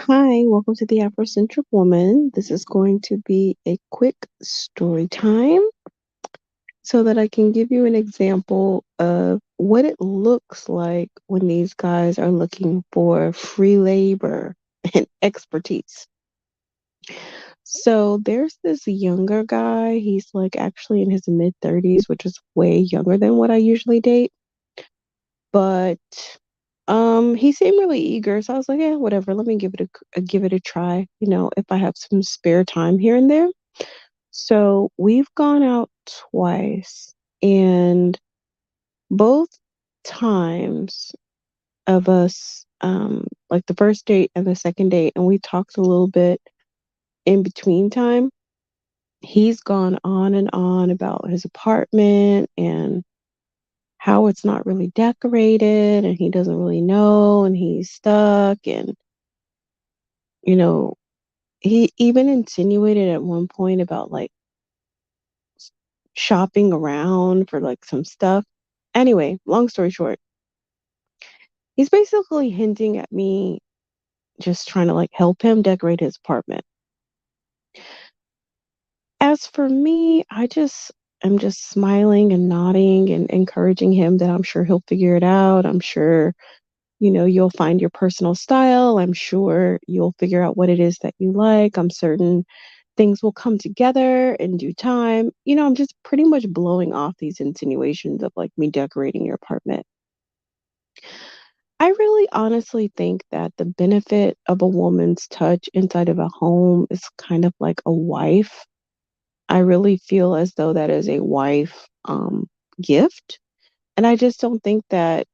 Hi, welcome to the Afrocentric Woman. This is going to be a quick story time so that I can give you an example of what it looks like when these guys are looking for free labor and expertise. So there's this younger guy. He's like actually in his mid 30s, which is way younger than what I usually date. But he seemed really eager, so I was like, yeah, whatever. Let me give it a try. If I have some spare time here and there. So we've gone out twice, and both times of us, like the first date and the second date, and we talked a little bit in between time. He's gone on and on about his apartment and how it's not really decorated and he doesn't really know and he's stuck and you know he even insinuated at one point about like shopping around for like some stuff. Anyway, long story short, he's basically hinting at me just trying to like help him decorate his apartment. As for me, I'm just smiling and nodding and encouraging him that I'm sure he'll figure it out. I'm sure you'll find your personal style. I'm sure you'll figure out what it is that you like. I'm certain things will come together in due time. I'm just pretty much blowing off these insinuations of like me decorating your apartment. I really honestly think that the benefit of a woman's touch inside of a home is kind of like a wife. I really feel as though that is a wife gift. And I just don't think that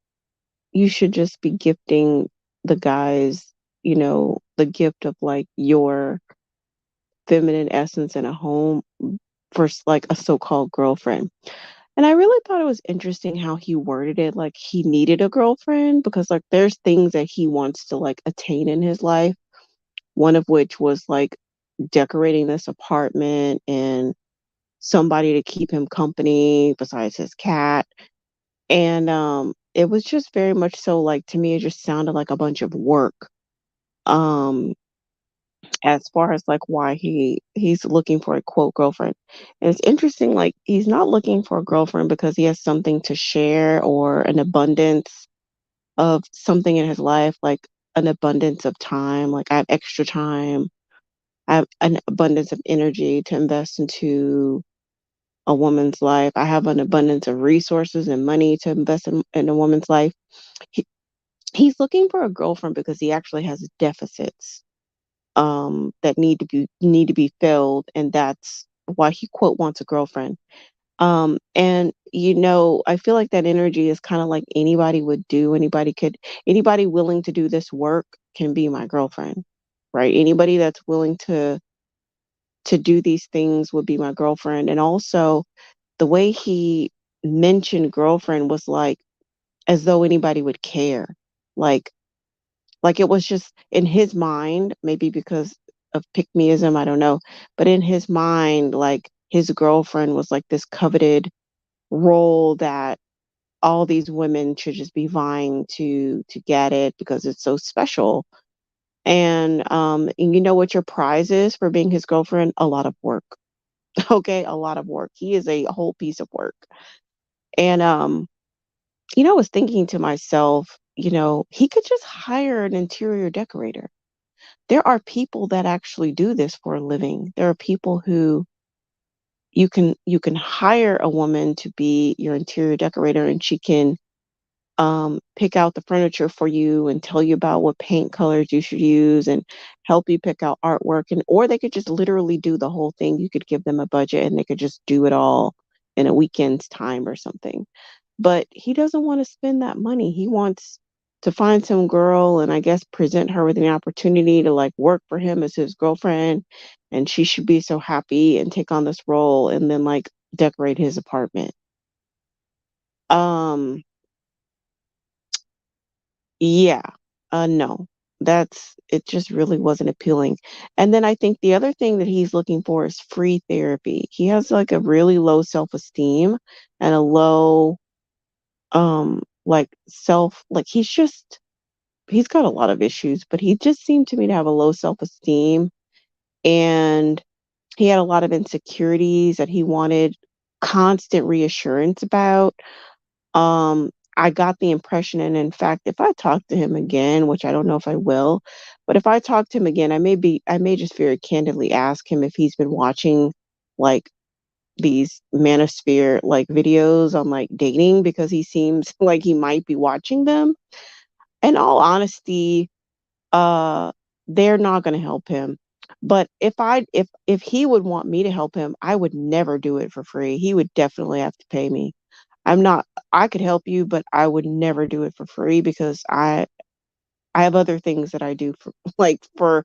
you should just be gifting the guys, the gift of like your feminine essence in a home versus like a so-called girlfriend. And I really thought it was interesting how he worded it like he needed a girlfriend because like there's things that he wants to like attain in his life. One of which was like decorating this apartment and somebody to keep him company besides his cat. And it was just very much so like to me it just sounded like a bunch of work. Um as far as like why he's looking for a quote girlfriend. And it's interesting, like he's not looking for a girlfriend because he has something to share or an abundance of something in his life, like an abundance of time. Like I have extra time, I have an abundance of energy to invest into a woman's life. I have an abundance of resources and money to invest in a woman's life. He, he's looking for a girlfriend because he actually has deficits that need to be filled, and that's why he quote wants a girlfriend. And I feel like that energy is kind of like anybody would do. Anybody willing to do this work can be my girlfriend, right? Anybody that's willing to do these things would be my girlfriend. And also the way he mentioned girlfriend was like as though anybody would care. Like Like it was just in his mind, maybe because of pick meism, I don't know. But in his mind, like his girlfriend was like this coveted role that all these women should just be vying to get it because it's so special. And you know what your prize is for being his girlfriend? A lot of work. Okay, a lot of work. He is a whole piece of work. And I was thinking to myself, he could just hire an interior decorator. There are people that actually do this for a living. There are people who you can hire a woman to be your interior decorator and she can pick out the furniture for you and tell you about what paint colors you should use and help you pick out artwork, and or they could just literally do the whole thing. You could give them a budget and they could just do it all in a weekend's time or something. But he doesn't want to spend that money. He wants to find some girl and I guess present her with an opportunity to like work for him as his girlfriend, and she should be so happy and take on this role and then like decorate his apartment. Um yeah. No. That's it just really wasn't appealing. And then I think the other thing that he's looking for is free therapy. He has like a really low self-esteem and a low like self, like he's just he's got a lot of issues, but he just seemed to me to have a low self-esteem, and he had a lot of insecurities that he wanted constant reassurance about. I got the impression, and in fact, if I talk to him again, which I don't know if I will, but if I talk to him again, I may just very candidly ask him if he's been watching like these manosphere like videos on like dating, because he seems like he might be watching them. In all honesty, uh they're not going to help him. But if he would want me to help him, I would never do it for free. He would definitely have to pay me. I'm not I could help you, but I would never do it for free, because I have other things that I do for like for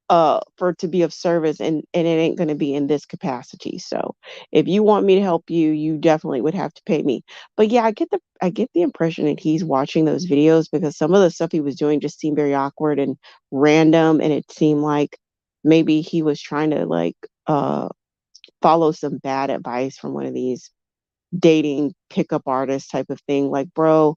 to be of service, and it ain't going to be in this capacity. So if you want me to help you, you definitely would have to pay me. But yeah, I get the impression that he's watching those videos, because some of the stuff he was doing just seemed very awkward and random, and it seemed like maybe he was trying to like follow some bad advice from one of these dating pickup artist type of thing. Like, bro,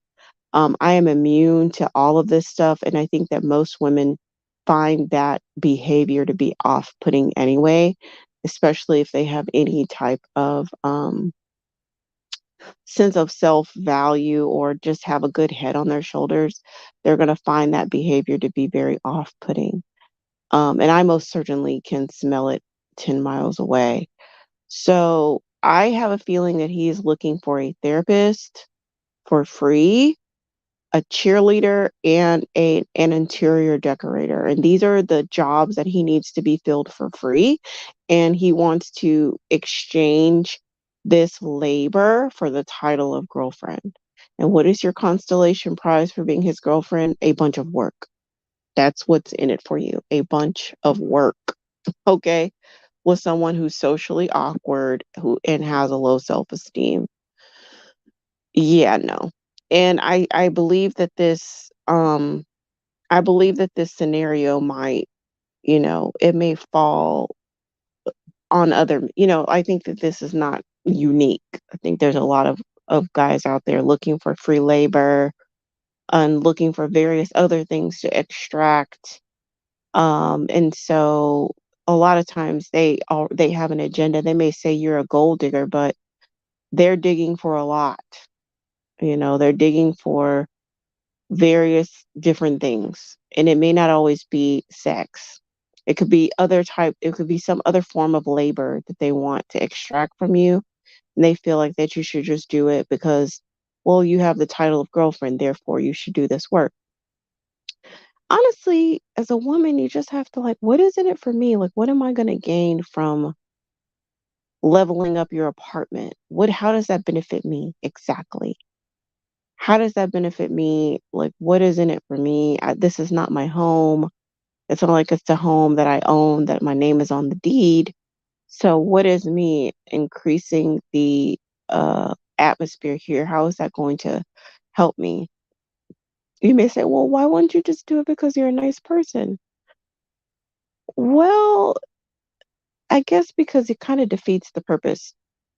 I am immune to all of this stuff, and I think that most women find that behavior to be off-putting anyway, especially if they have any type of sense of self-value, or just have a good head on their shoulders. They're going to find that behavior to be very off-putting. And I most certainly can smell it 10 miles away. So I have a feeling that he is looking for a therapist for free, a cheerleader, and an interior decorator. And these are the jobs that he needs to be filled for free. And he wants to exchange this labor for the title of girlfriend. And what is your constellation prize for being his girlfriend? A bunch of work. That's what's in it for you. A bunch of work. Okay. With someone who's socially awkward, who and has a low self-esteem. Yeah, no. And I believe that this scenario might, it may fall on other, I think that this is not unique. I think there's a lot of guys out there looking for free labor and looking for various other things to extract. And so a lot of times they have an agenda. They may say you're a gold digger, but they're digging for a lot. They're digging for various different things, and it may not always be sex. It could be some other form of labor that they want to extract from you, and they feel like that you should just do it because, well, you have the title of girlfriend, therefore you should do this work. Honestly, as a woman, you just have to like, what is in it for me? Like, what am I going to gain from leveling up your apartment? How does that benefit me exactly? How does that benefit me? Like, what is in it for me? This is not my home. It's not like it's a home that I own, that my name is on the deed. So, what is me increasing the atmosphere here? How is that going to help me? You may say, well, why wouldn't you just do it because you're a nice person? Well, I guess because it kind of defeats the purpose.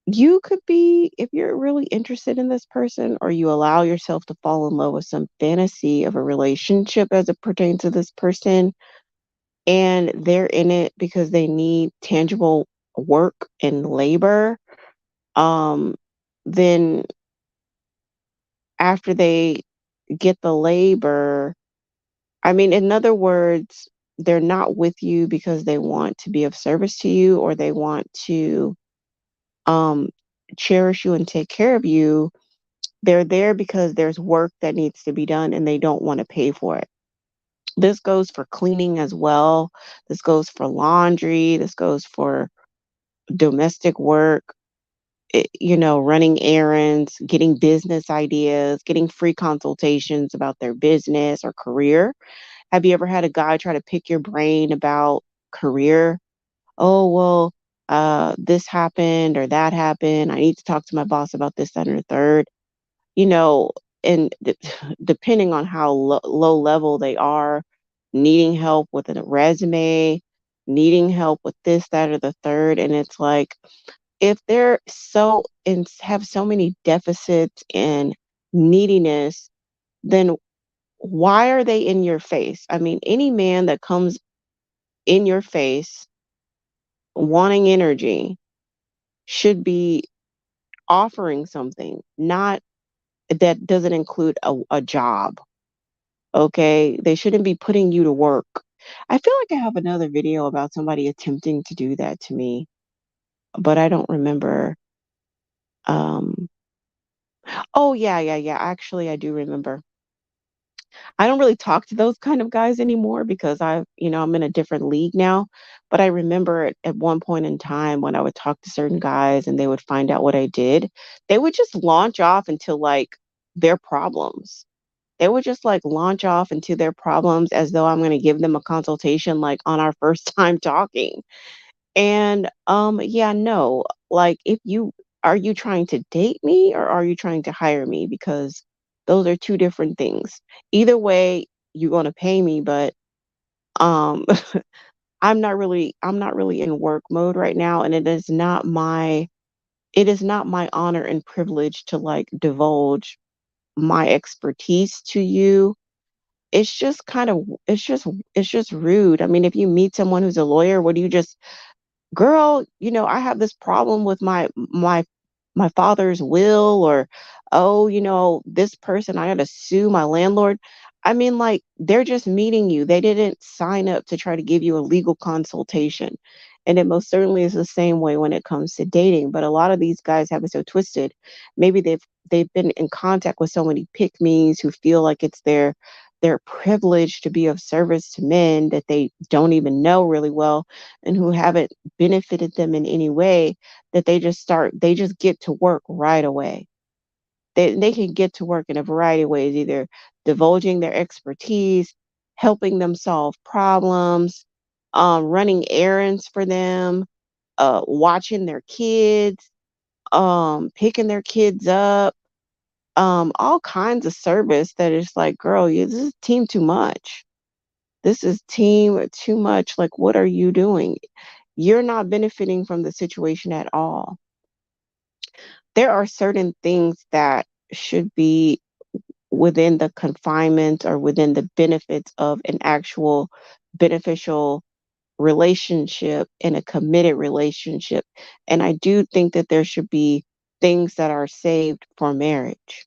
You could be, if you're really interested in this person, or you allow yourself to fall in love with some fantasy of a relationship as it pertains to this person, and they're in it because they need tangible work and labor, um, then after they get the labor, I mean, in other words, they're not with you because they want to be of service to you, or they want to um, cherish you and take care of you. They're there because there's work that needs to be done, and they don't want to pay for it. This goes for cleaning as well. This goes for laundry. This goes for domestic work, running errands, getting business ideas, getting free consultations about their business or career. Have you ever had a guy try to pick your brain about career? Oh, well, this happened or that happened. I need to talk to my boss about this, that, and the third. You know, and depending on how low level they are, needing help with a resume, needing help with this, that, or the third. And it's like, if they're so and have so many deficits and neediness, then why are they in your face? I mean, any man that comes in your face wanting energy should be offering something, not that doesn't include a job. Okay? They shouldn't be putting you to work. I feel like I have another video about somebody attempting to do that to me, but I don't remember. Um, oh, yeah, yeah, yeah. Actually, I do remember. I don't really talk to those kind of guys anymore because I'm in a different league now. But I remember at one point in time when I would talk to certain guys and they would find out what I did, they would just launch off into like their problems. They would just like launch off into their problems as though I'm going to give them a consultation like on our first time talking. And yeah, no. Like if you are you trying to date me or are you trying to hire me? Because those are two different things. Either way, you're going to pay me, but um I'm not really in work mode right now, and it is not my honor and privilege to like divulge my expertise to you. It's just rude. I mean, if you meet someone who's a lawyer, what do you just girl, I have this problem with my father's will, or oh, this person, I got to sue my landlord. I mean, like they're just meeting you. They didn't sign up to try to give you a legal consultation. And it most certainly is the same way when it comes to dating. But a lot of these guys have it so twisted. Maybe they've been in contact with so many pick me's who feel like it's their privilege to be of service to men that they don't even know really well and who haven't benefited them in any way, that they just get to work right away. They can get to work in a variety of ways, either divulging their expertise, helping them solve problems, running errands for them, watching their kids, picking their kids up, all kinds of service that is like, girl, this is team too much. This is team too much. Like, what are you doing? You're not benefiting from the situation at all. There are certain things that should be within the confinement or within the benefits of an actual beneficial relationship and a committed relationship. And I do think that there should be things that are saved for marriage.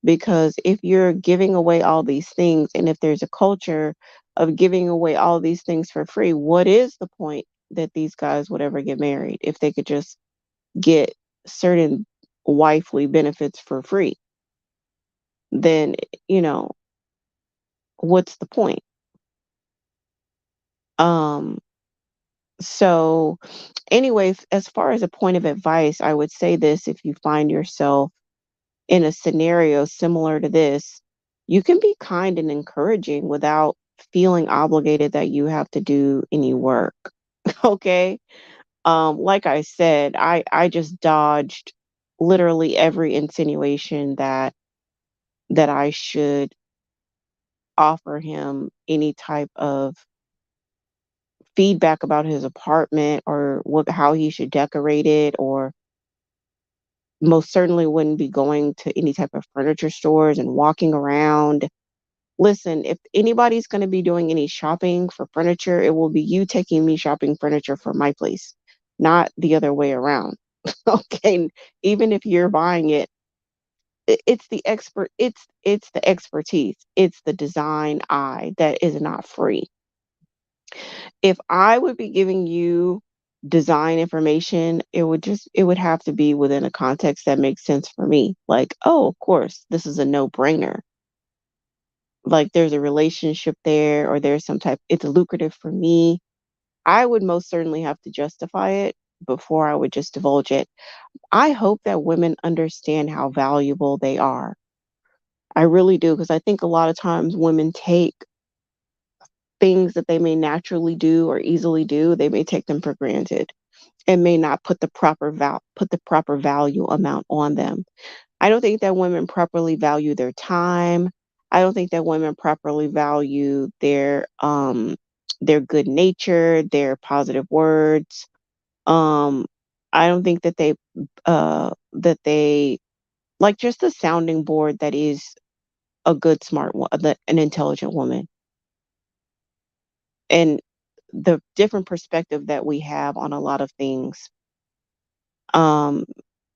Because if you're giving away all these things, and if there's a culture of giving away all these things for free, what is the point that these guys would ever get married if they could just get certain wifely benefits for free? Then, you know, what's the point? Um, so anyways, as far as a point of advice, I would say this: if you find yourself in a scenario similar to this, you can be kind and encouraging without feeling obligated that you have to do any work. Okay? Like I said, I just dodged literally every insinuation that I should offer him any type of feedback about his apartment or how he should decorate it, or most certainly wouldn't be going to any type of furniture stores and walking around. Listen, if anybody's going to be doing any shopping for furniture, it will be you taking me shopping furniture for my place, not the other way around. Okay, even if you're buying it, it's the expertise, it's the design eye that is not free. If I would be giving you design information, it would have to be within a context that makes sense for me. Like, oh, of course, this is a no-brainer. Like there's a relationship there, or there's some type it's lucrative for me. I would most certainly have to justify it before I would just divulge it. I hope that women understand how valuable they are. I really do, because I think a lot of times women take things that they may naturally do or easily do, they may take them for granted and may not put the proper value amount on them. I don't think that women properly value their time. I don't think that women properly value their good nature, their positive words. Um I don't think that they like just the sounding board that is a good, smart, an intelligent woman. And the different perspective that we have on a lot of things, um,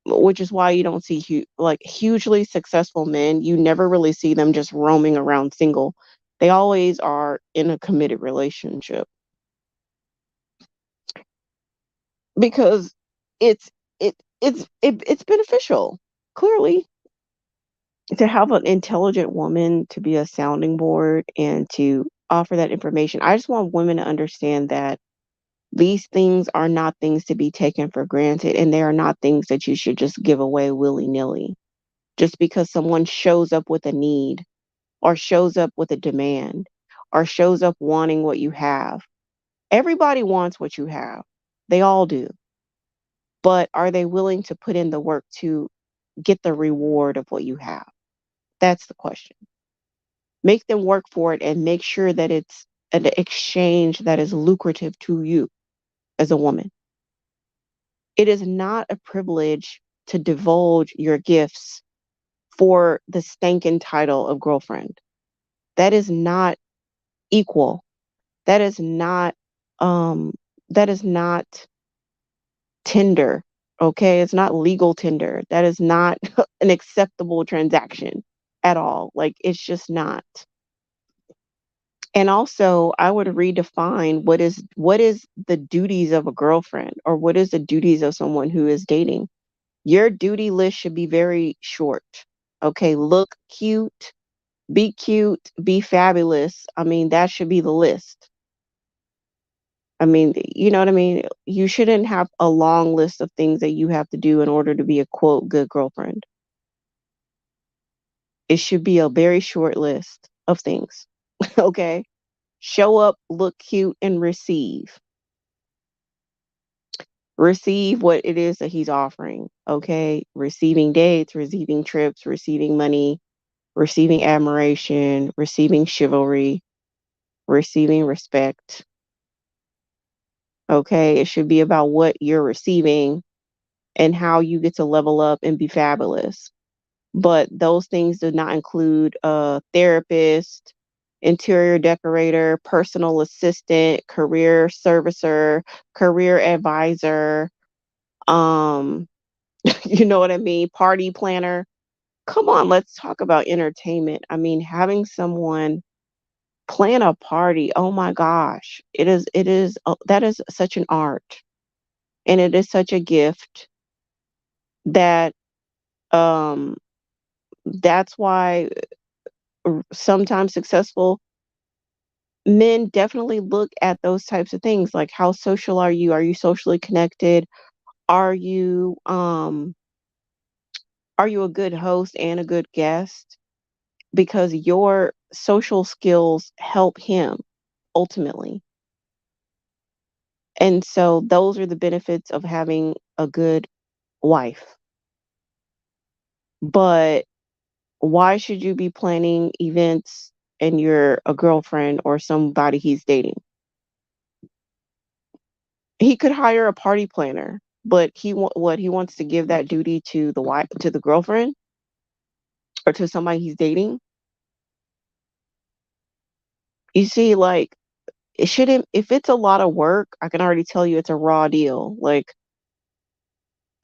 which is why you don't see like hugely successful men. You never really see them just roaming around single. They always are in a committed relationship because it's it's beneficial. Clearly, to have an intelligent woman to be a sounding board and to offer that information. I just want women to understand that these things are not things to be taken for granted, and they are not things that you should just give away willy-nilly. Just because someone shows up with a need, or shows up with a demand, or shows up wanting what you have. Everybody wants what you have. They all do. But are they willing to put in the work to get the reward of what you have? That's the question. Make them work for it and make sure that it's an exchange that is lucrative to you as a woman. It is not a privilege to divulge your gifts for the stankin' title of girlfriend. That is not equal. That is not um that is not Tinder. Okay? It's not legal Tinder. That is not an acceptable transaction at all. Like it's just not. And also, I would redefine what is the duties of a girlfriend, or what is the duties of someone who is dating. Your duty list should be very short. Okay, look cute, be fabulous. I mean, that should be the list. I mean, you know what I mean? You shouldn't have a long list of things that you have to do in order to be a quote good girlfriend. It should be a very short list of things. Okay? Show up, look cute, and receive. Receive what it is that he's offering. Okay? Receiving dates, receiving trips, receiving money, receiving admiration, receiving chivalry, receiving respect. Okay? It should be about what you're receiving and how you get to level up and be fabulous. But those things do not include a therapist, interior decorator, personal assistant, career servicer, career advisor, um, you know what I mean, party planner. Come on, let's talk about entertainment. I mean, having someone plan a party, oh my gosh, that is such an art, and it is such a gift that um that's why sometimes successful men definitely look at those types of things, like how social are you? Are you socially connected? Are you um are you a good host and a good guest? Because your social skills help him ultimately. And so those are the benefits of having a good wife. But why should you be planning events and you're a girlfriend or somebody he's dating? He could hire a party planner, but he wants to give that duty to the wife, to the girlfriend, or to somebody he's dating. You see, like it shouldn't. If it's a lot of work, I can already tell you it's a raw deal. Like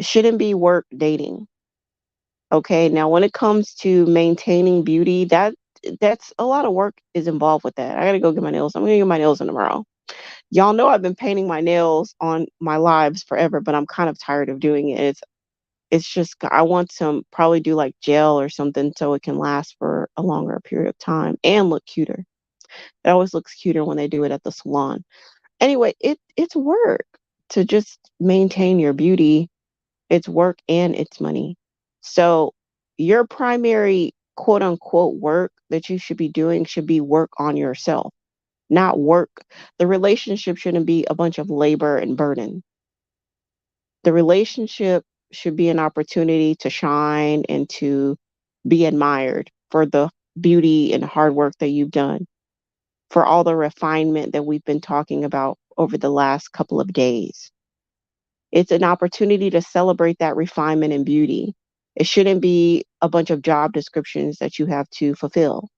it shouldn't be work dating. Okay. Now, when it comes to maintaining beauty, that's a lot of work is involved with that. I gotta go get my nails. I'm gonna get my nails in tomorrow. Y'all know I've been painting my nails on my lives forever, but I'm kind of tired of doing it. It's just I want to probably do like gel or something so it can last for a longer period of time and look cuter. It always looks cuter when they do it at the salon. Anyway, it's work to just maintain your beauty. It's work and it's money. So your primary quote unquote work that you should be doing should be work on yourself, not work. The relationship shouldn't be a bunch of labor and burden. The relationship should be an opportunity to shine and to be admired for the beauty and hard work that you've done, for all the refinement that we've been talking about over the last couple of days. It's an opportunity to celebrate that refinement and beauty. It shouldn't be a bunch of job descriptions that you have to fulfill.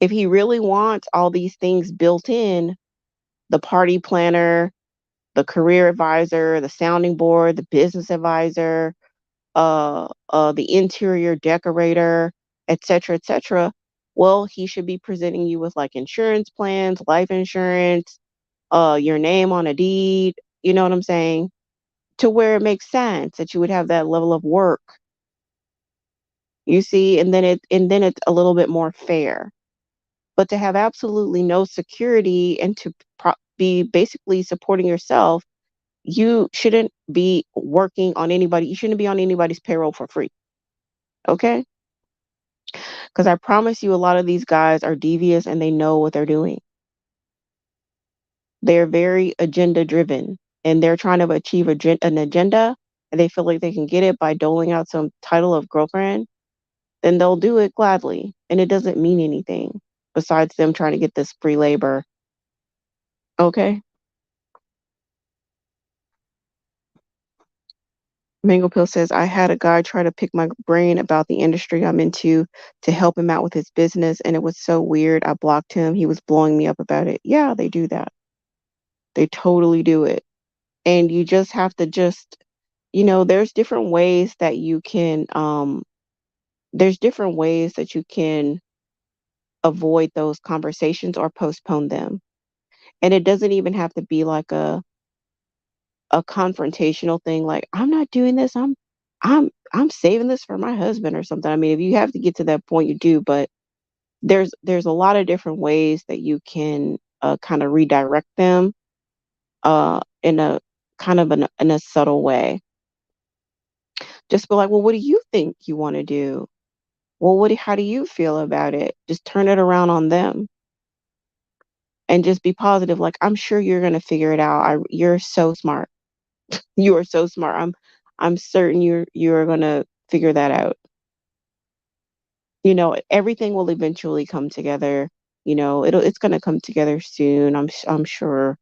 If he really wants all these things built in, the party planner, the career advisor, the sounding board, the business advisor, the interior decorator, et cetera, well, he should be presenting you with like insurance plans, life insurance, your name on a deed, you know what I'm saying? To where it makes sense that you would have that level of work, you see, and then it's a little bit more fair. But to have absolutely no security and to be basically supporting yourself, you shouldn't be working on anybody. You shouldn't be on anybody's payroll for free. Okay? Because I promise you, a lot of these guys are devious and they know what they're doing. They're very agenda driven and they're trying to achieve an agenda and they feel like they can get it by doling out some title of girlfriend, then they'll do it gladly. And it doesn't mean anything besides them trying to get this free labor. Okay? Mango Pill says, I had a guy try to pick my brain about the industry I'm into to help him out with his business, and it was so weird. I blocked him. He was blowing me up about it. Yeah, they do that. They totally do it. And you just have to there's different ways that you can avoid those conversations or postpone them. And it doesn't even have to be like a confrontational thing like I'm not doing this. I'm saving this for my husband or something. I mean, if you have to get to that point, you do, but there's a lot of different ways that you can kind of redirect them in a kind of in a subtle way. Just be like, well, what do you think you want to do? Well, how do you feel about it? Just turn it around on them and just be positive. Like, I'm sure you're gonna figure it out. You're so smart. You are so smart. I'm certain you're gonna figure that out. Everything will eventually come together. It's gonna come together soon. I'm sure.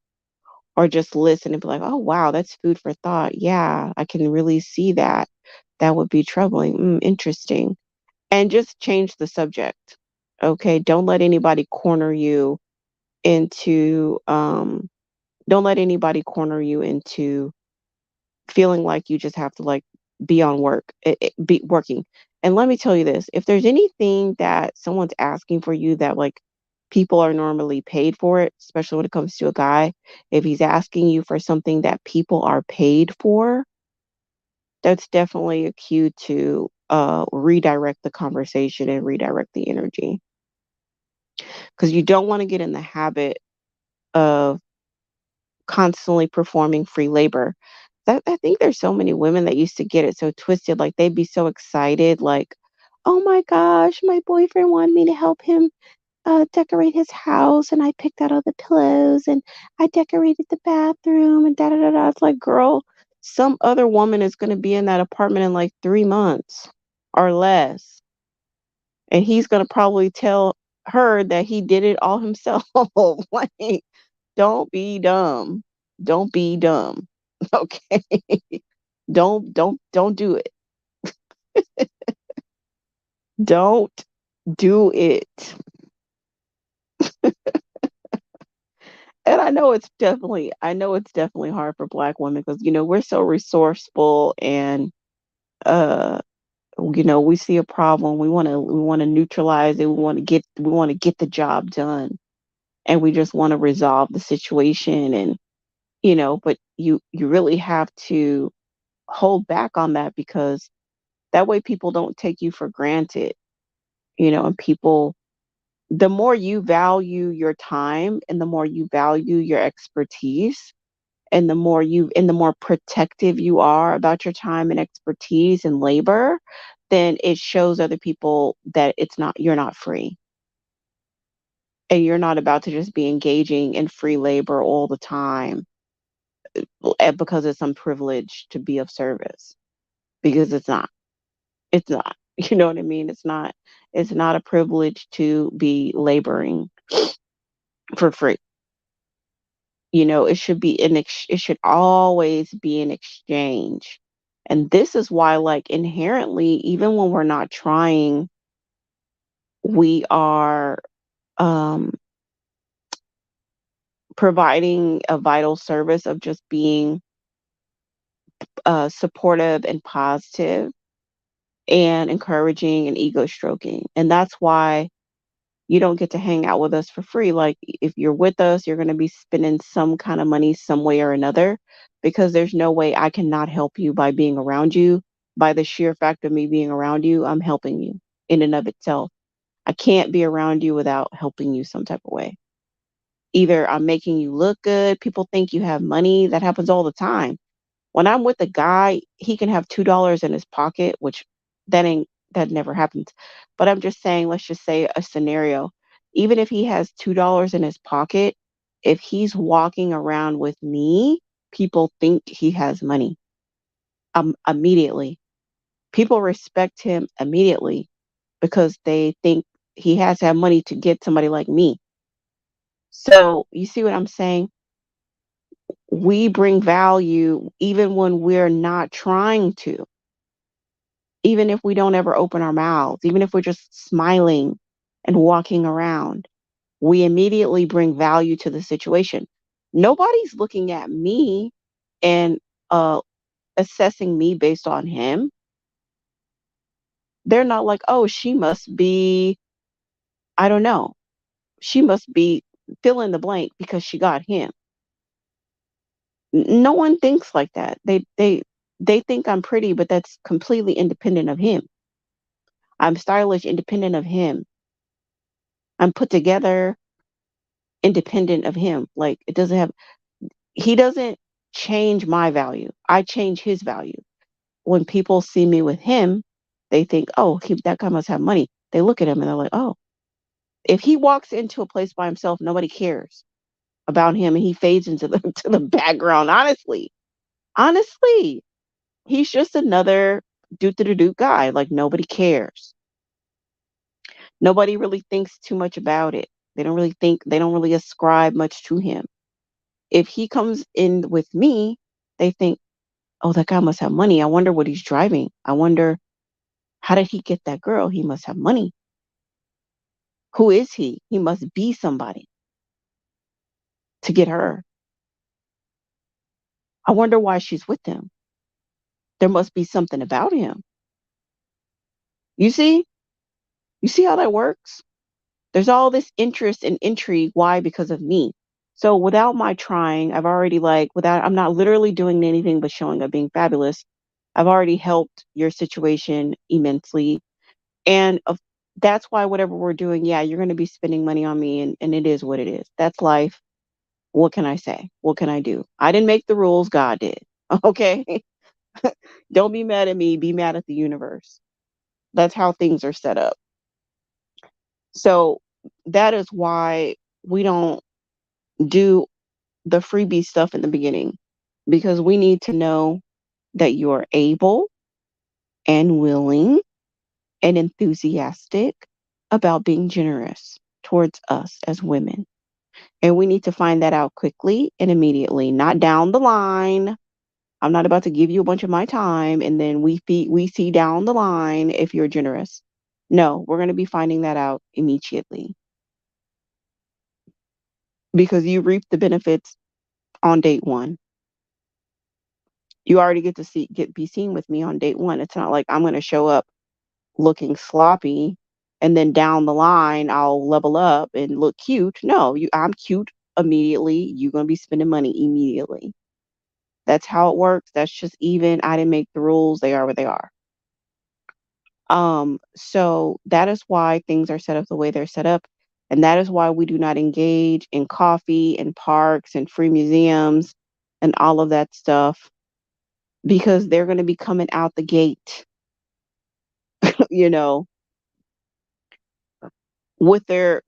Or just listen and be like, oh wow, that's food for thought. Yeah, I can really see that. That would be troubling. Interesting. And just change the subject. Okay, into don't let anybody corner you into feeling like you just have to like be on work, be working. And let me tell you this, if there's anything that someone's asking for you that like people are normally paid for it, especially when it comes to a guy, if he's asking you for something that people are paid for, that's definitely a cue to redirect the conversation and redirect the energy. Because you don't want to get in the habit of constantly performing free labor. I think there's so many women that used to get it so twisted, like they'd be so excited, like, "Oh my gosh, my boyfriend wanted me to help him decorate his house, and I picked out all the pillows, and I decorated the bathroom, and da da da da." It's like, girl, some other woman is gonna be in that apartment in like 3 months or less, and he's gonna probably tell her that he did it all himself. Like, don't be dumb. Don't be dumb. Okay. Don't do it. Don't do it. And I know it's definitely hard for Black women because we're so resourceful and uh we see a problem, we want to neutralize it, we want to get the job done, and we just want to resolve the situation. And but you really have to hold back on that, because that way people don't take you for granted. And people, the more you value your time and the more you value your expertise, and the more protective you are about your time and expertise and labor, then it shows other people that you're not free, and you're not about to just be engaging in free labor all the time, because it's some privilege to be of service, because it's not. You know what I mean? It's not a privilege to be laboring for free. It should always be an exchange. And this is why, like, inherently, even when we're not trying, we are um, providing a vital service of just being supportive and positive and encouraging and ego stroking. And that's why you don't get to hang out with us for free. Like, if you're with us, you're going to be spending some kind of money some way or another, because there's no way I cannot help you by being around you. By the sheer fact of me being around you, I'm helping you in and of itself. I can't be around you without helping you some type of way. Either I'm making you look good, people think you have money. That happens all the time. When I'm with a guy, he can have $2 in his pocket, which that never happens. But I'm just saying, let's just say a scenario. Even if he has $2 in his pocket, if he's walking around with me, people think he has money. Immediately. People respect him immediately because they think he has to have money to get somebody like me. So you see what I'm saying? We bring value even when we're not trying to, even if we don't ever open our mouths, even if we're just smiling and walking around, we immediately bring value to the situation. Nobody's looking at me and uh, assessing me based on him. They're not like, oh, she must be, I don't know, she must be fill in the blank because she got him. No one thinks like that. They think I'm pretty, but that's completely independent of him. I'm stylish, independent of him. I'm put together, independent of him. Like, it doesn't have, he doesn't change my value. I change his value. When people see me with him, they think, oh, that guy must have money. They look at him and they're like, oh, if he walks into a place by himself, nobody cares about him and he fades into the to the background. Honestly, he's just another do guy. Like, nobody cares. Nobody really thinks too much about it. They don't really ascribe much to him. If he comes in with me, they think, oh, that guy must have money. I wonder what he's driving. I wonder, how did he get that girl? He must have money. Who is he? He must be somebody to get her. I wonder why she's with him. There must be something about him. You see? You see how that works? There's all this interest and intrigue. Why? Because of me. So without my trying, I've already, like, without, I'm not literally doing anything but showing up being fabulous. I've already helped your situation immensely. And that's why whatever we're doing, yeah, you're going to be spending money on me, and it is what it is. That's life. What can I say? What can I do? I didn't make the rules, God did. Okay? Don't be mad at me, be mad at the universe. That's how things are set up. So that is why we don't do the freebie stuff in the beginning, because we need to know that you're able and willing and enthusiastic about being generous towards us as women. And we need to find that out quickly and immediately, not down the line. I'm not about to give you a bunch of my time and then we see down the line if you're generous. No, we're going to be finding that out immediately, because you reap the benefits on date one. You already get to be seen with me on date one. It's not like I'm going to show up looking sloppy and then down the line I'll level up and look cute. No, I'm cute immediately. You're going to be spending money immediately. That's how it works. That's just even. I didn't make the rules. They are what they are. So that is why things are set up the way they're set up. And that is why we do not engage in coffee and parks and free museums and all of that stuff, because they're going to be coming out the gate, you know, with their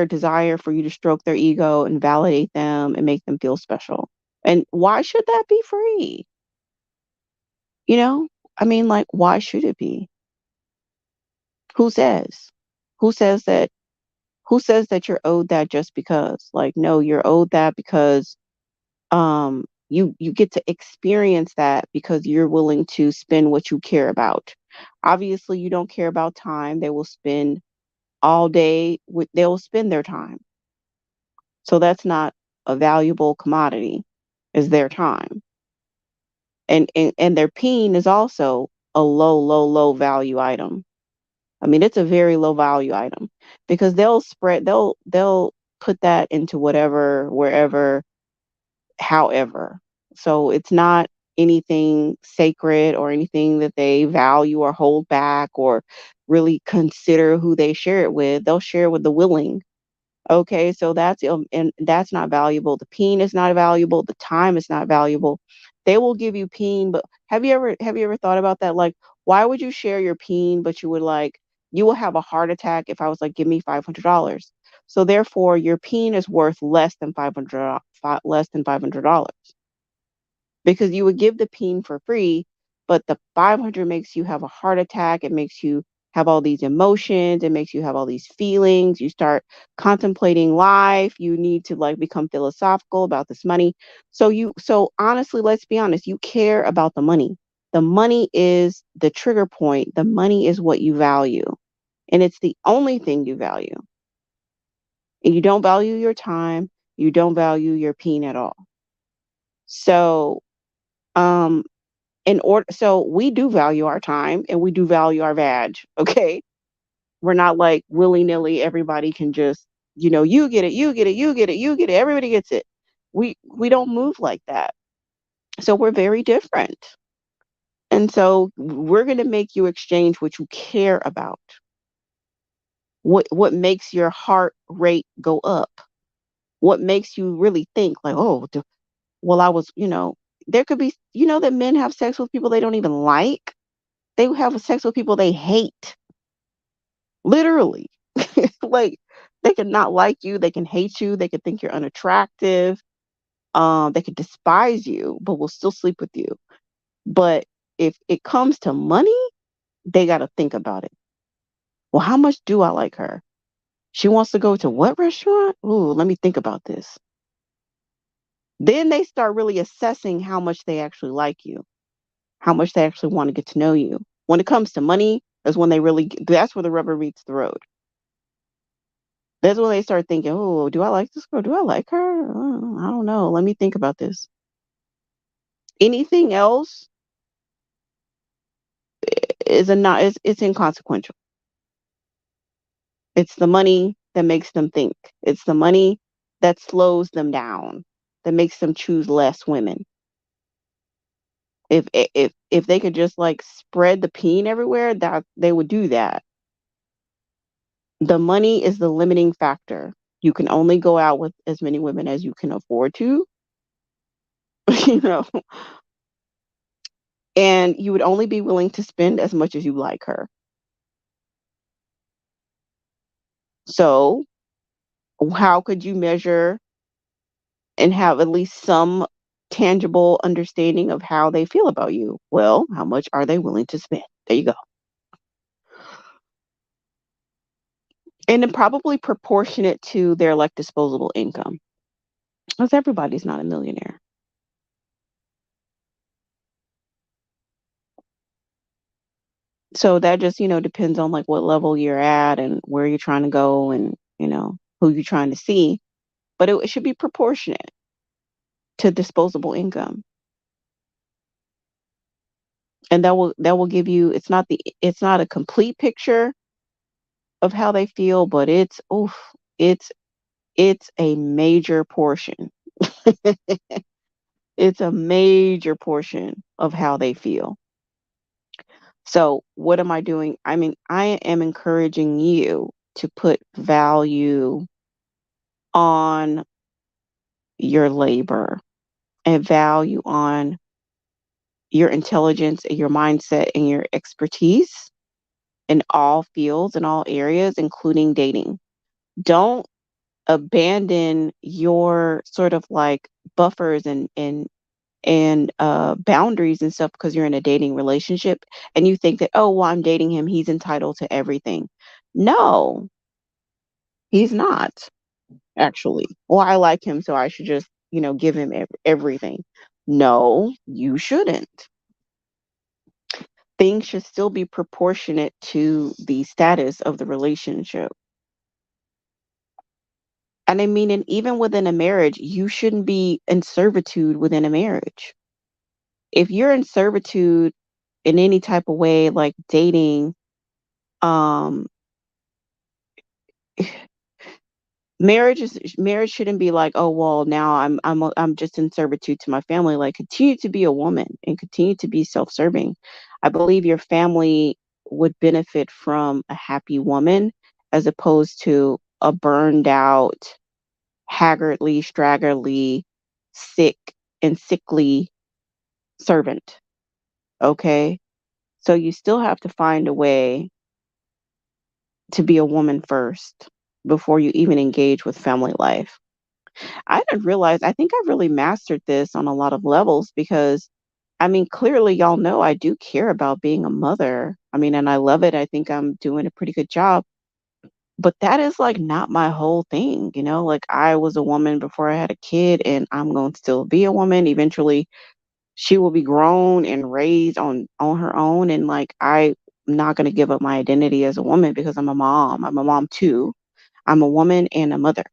desire for you to stroke their ego and validate them and make them feel special. And why should that be free? You know? I mean, like, why should it be? Who says? Who says that who says that you're owed that just because? Like, no, you're owed that because You get to experience that because you're willing to spend what you care about. Obviously, you don't care about time. They will spend all day with they'll spend their time. So that's not a valuable commodity, is their time. And their peen is also a low value item. I mean, it's a very low value item because they'll put that into whatever, wherever, however. So it's not anything sacred or anything that they value or hold back or really consider who they share it with. They'll share with the willing. Okay, so and that's not valuable. The peen is not valuable. The time is not valuable. They will give you peen, but have you ever thought about that? Like, why would you share your peen, but you will have a heart attack if I was like, give me $500. So therefore, your peen is worth less than $500 because you would give the peen for free, but the 500 makes you have a heart attack. It makes you have all these emotions. It makes you have all these feelings. You start contemplating life. You need to like become philosophical about this money. So honestly, let's be honest, you care about the money. The money is the trigger point. The money is what you value. And it's the only thing you value. And you don't value your time. You don't value your peen at all. So, um, so we do value our time and we do value our vag. Okay. We're not like willy nilly. Everybody can just, you get it, you get it, you get it, you get it. Everybody gets it. We don't move like that. So we're very different. And so we're going to make you exchange what you care about. What makes your heart rate go up? What makes you really think like, oh, well, I was, there could be, that men have sex with people they don't even like. They have sex with people they hate. Literally. Like they can not like you, they can hate you, they can think you're unattractive, they can despise you, but will still sleep with you. But if it comes to money, they got to think about it. Well, how much do I like her? She wants to go to what restaurant? Ooh, let me think about this. Then they start really assessing how much they actually like you, how much they actually want to get to know you. When it comes to money, that's where the rubber meets the road. That's when they start thinking, oh, do I like this girl? Do I like her? I don't know. Let me think about this. Anything else is a not it's inconsequential. It's the money that makes them think. It's the money that slows them down, that makes them choose less women. If they could just like spread the peen everywhere, that they would do that. The money is the limiting factor. You can only go out with as many women as you can afford to, you know, and you would only be willing to spend as much as you like her. So, how could you measure and have at least some tangible understanding of how they feel about you? Well, how much are they willing to spend? There you go. And then probably proportionate to their like disposable income. Because everybody's not a millionaire. So that just, depends on like what level you're at and where you're trying to go and, who you're trying to see. But it should be proportionate to disposable income. And that will give you it's not a complete picture of how they feel, but it's it's a major portion. It's a major portion of how they feel. So what am I doing? I mean, I am encouraging you to put value on your labor and value on your intelligence and your mindset and your expertise in all fields and all areas, including dating. Don't abandon your sort of like buffers and boundaries and stuff because you're in a dating relationship and you think that, oh, well, I'm dating him, he's entitled to everything. No, he's not actually. Well, I like him, so I should just, give him everything. No, you shouldn't. Things should still be proportionate to the status of the relationship. And I mean, and even within a marriage, you shouldn't be in servitude within a marriage. If you're in servitude in any type of way, like dating, um, marriage shouldn't be like, oh well, now I'm just in servitude to my family. Like, continue to be a woman and continue to be self-serving. I believe your family would benefit from a happy woman as opposed to a burned out, haggardly, straggerly, sick and sickly servant. Okay. So you still have to find a way to be a woman first before you even engage with family life. I didn't realize, I think I've really mastered this on a lot of levels because I mean, clearly y'all know I do care about being a mother. I mean, and I love it. I think I'm doing a pretty good job. But that is like not my whole thing, you know? Like I was a woman before I had a kid and I'm going to still be a woman. Eventually she will be grown and raised on her own and like I'm not going to give up my identity as a woman because I'm a mom. I'm a mom too. I'm a woman and a mother.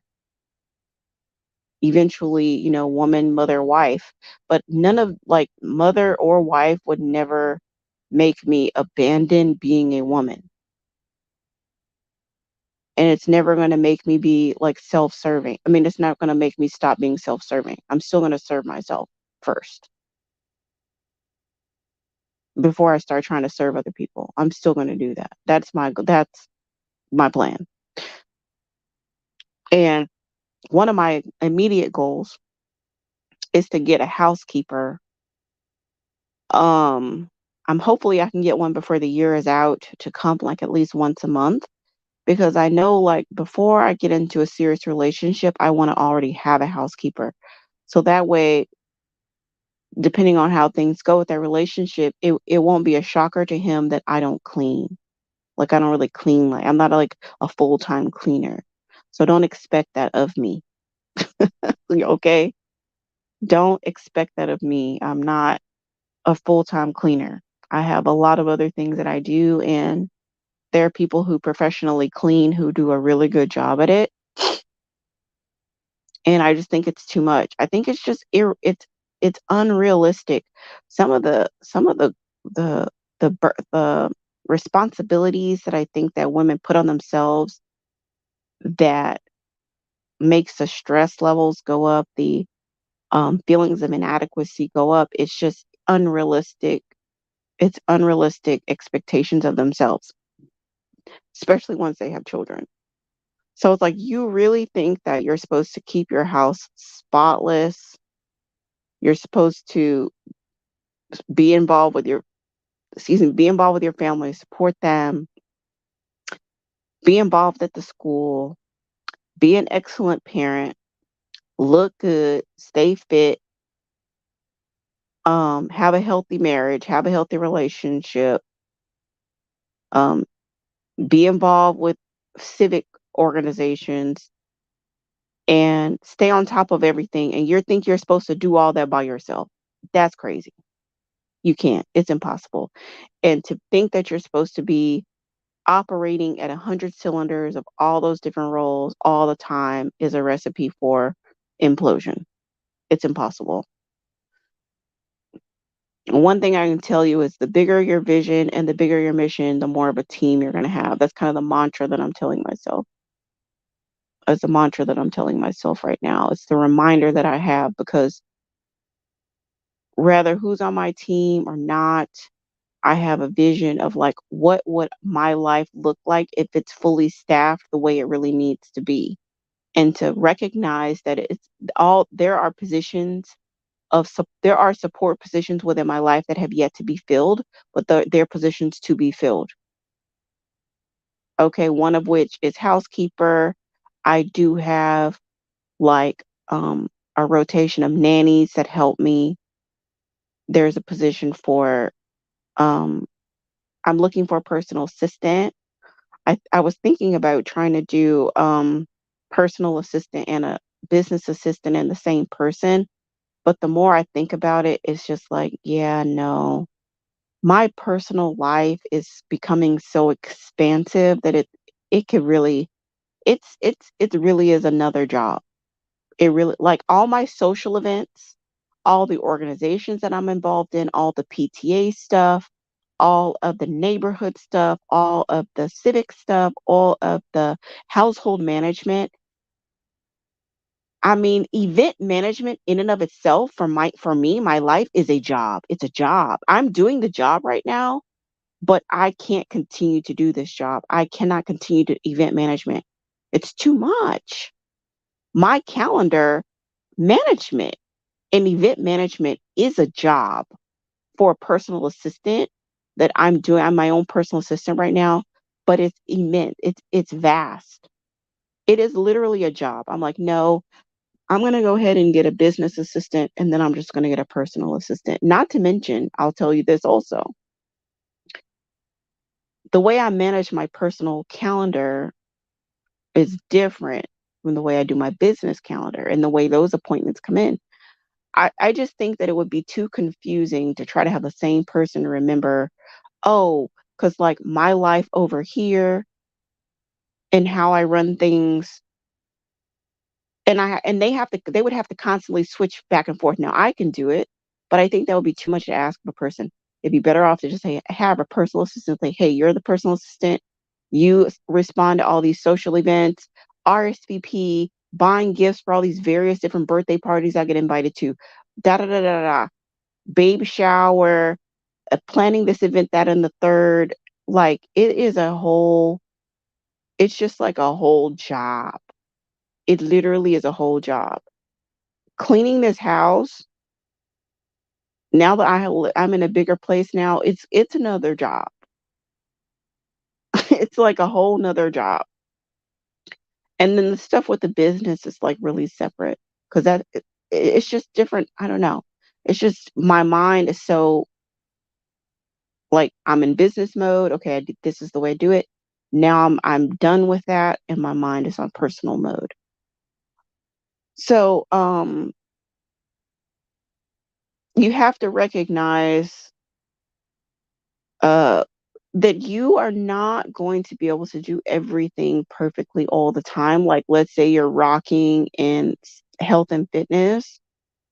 Eventually, you know, woman, mother, wife, but none of like mother or wife would never make me abandon being a woman. And it's never going to make me be like self-serving. I mean, it's not going to make me stop being self-serving. I'm still going to serve myself first before I start trying to serve other people. I'm still going to do that. That's my plan. And one of my immediate goals is to get a housekeeper. Um, I'm hopefully I can get one before the year is out to come like at least once a month because I know like before I get into a serious relationship, I want to already have a housekeeper. So that way, depending on how things go with that relationship, it won't be a shocker to him that I don't clean. Like I don't really clean like I'm not like a full-time cleaner. So don't expect that of me. Okay? Don't expect that of me. I'm not a full-time cleaner. I have a lot of other things that I do, and there are people who professionally clean who do a really good job at it. And I just think it's too much. I think it's just it's unrealistic. Some of the the responsibilities that I think that women put on themselves that makes the stress levels go up, the feelings of inadequacy go up. It's just unrealistic. It's unrealistic expectations of themselves, especially once they have children. So it's like you really think that you're supposed to keep your house spotless. You're supposed to be involved with your be involved with your family, support them, be involved at the school, be an excellent parent, look good, stay fit, have a healthy marriage, have a healthy relationship, um, be involved with civic organizations and stay on top of everything. And you think you're supposed to do all that by yourself. That's crazy. You can't. It's impossible. And to think that you're supposed to be operating at 100 cylinders of all those different roles all the time is a recipe for implosion. It's impossible. One thing I can tell you is the bigger your vision and the bigger your mission, the more of a team you're going to have. That's kind of the mantra that I'm telling myself. It's a mantra that I'm telling myself right now. It's the reminder that I have because rather who's on my team or not, I have a vision of like what would my life look like if it's fully staffed the way it really needs to be. And to recognize that it's all there are positions there are support positions within my life that have yet to be filled, but they're positions to be filled. Okay, one of which is housekeeper. I do have like a rotation of nannies that help me. There's a position for um I'm looking for a personal assistant. I was thinking about trying to do personal assistant and a business assistant in the same person But the more I think about it, it's just like, yeah, no. My personal life is becoming so expansive that it could really it really is another job. It really like all my social events, all the organizations that I'm involved in, all the PTA stuff, all of the neighborhood stuff, all of the civic stuff, all of the household management. I mean, event management in and of itself for me, my life is a job. It's a job. I'm doing the job right now, but I can't continue to do this job. I cannot continue to event management. It's too much. My calendar management and event management is a job for a personal assistant that I'm doing. I'm my own personal assistant right now, but it's immense. It's vast. It is literally a job. I'm like, no, I'm going to go ahead and get a business assistant and then I'm just going to get a personal assistant. Not to mention, I'll tell you this also. The way I manage my personal calendar is different from the way I do my business calendar and the way those appointments come in. I just think that it would be too confusing to try to have the same person remember, oh, because like my life over here and how I run things, and they would have to constantly switch back and forth. Now I can do it, but I think that would be too much to ask of a person. It'd be better off to just say have a personal assistant say, hey, you're the personal assistant. You respond to all these social events, RSVP, buying gifts for all these various different birthday parties I get invited to, da da da da da, baby shower, planning this event, that, and the third. Like it is a whole. It's just like a whole job. It literally is a whole job. Cleaning this house, now that I'm in a bigger place now, it's another job. It's like a whole nother job. And then the stuff with the business is like really separate because it's just different. I don't know. It's just my mind is so like I'm in business mode. Okay, this is the way I do it. Now I'm done with that, and my mind is on personal mode. So you have to recognize uh, that you are not going to be able to do everything perfectly all the time. Like, let's say you're rocking in health and fitness,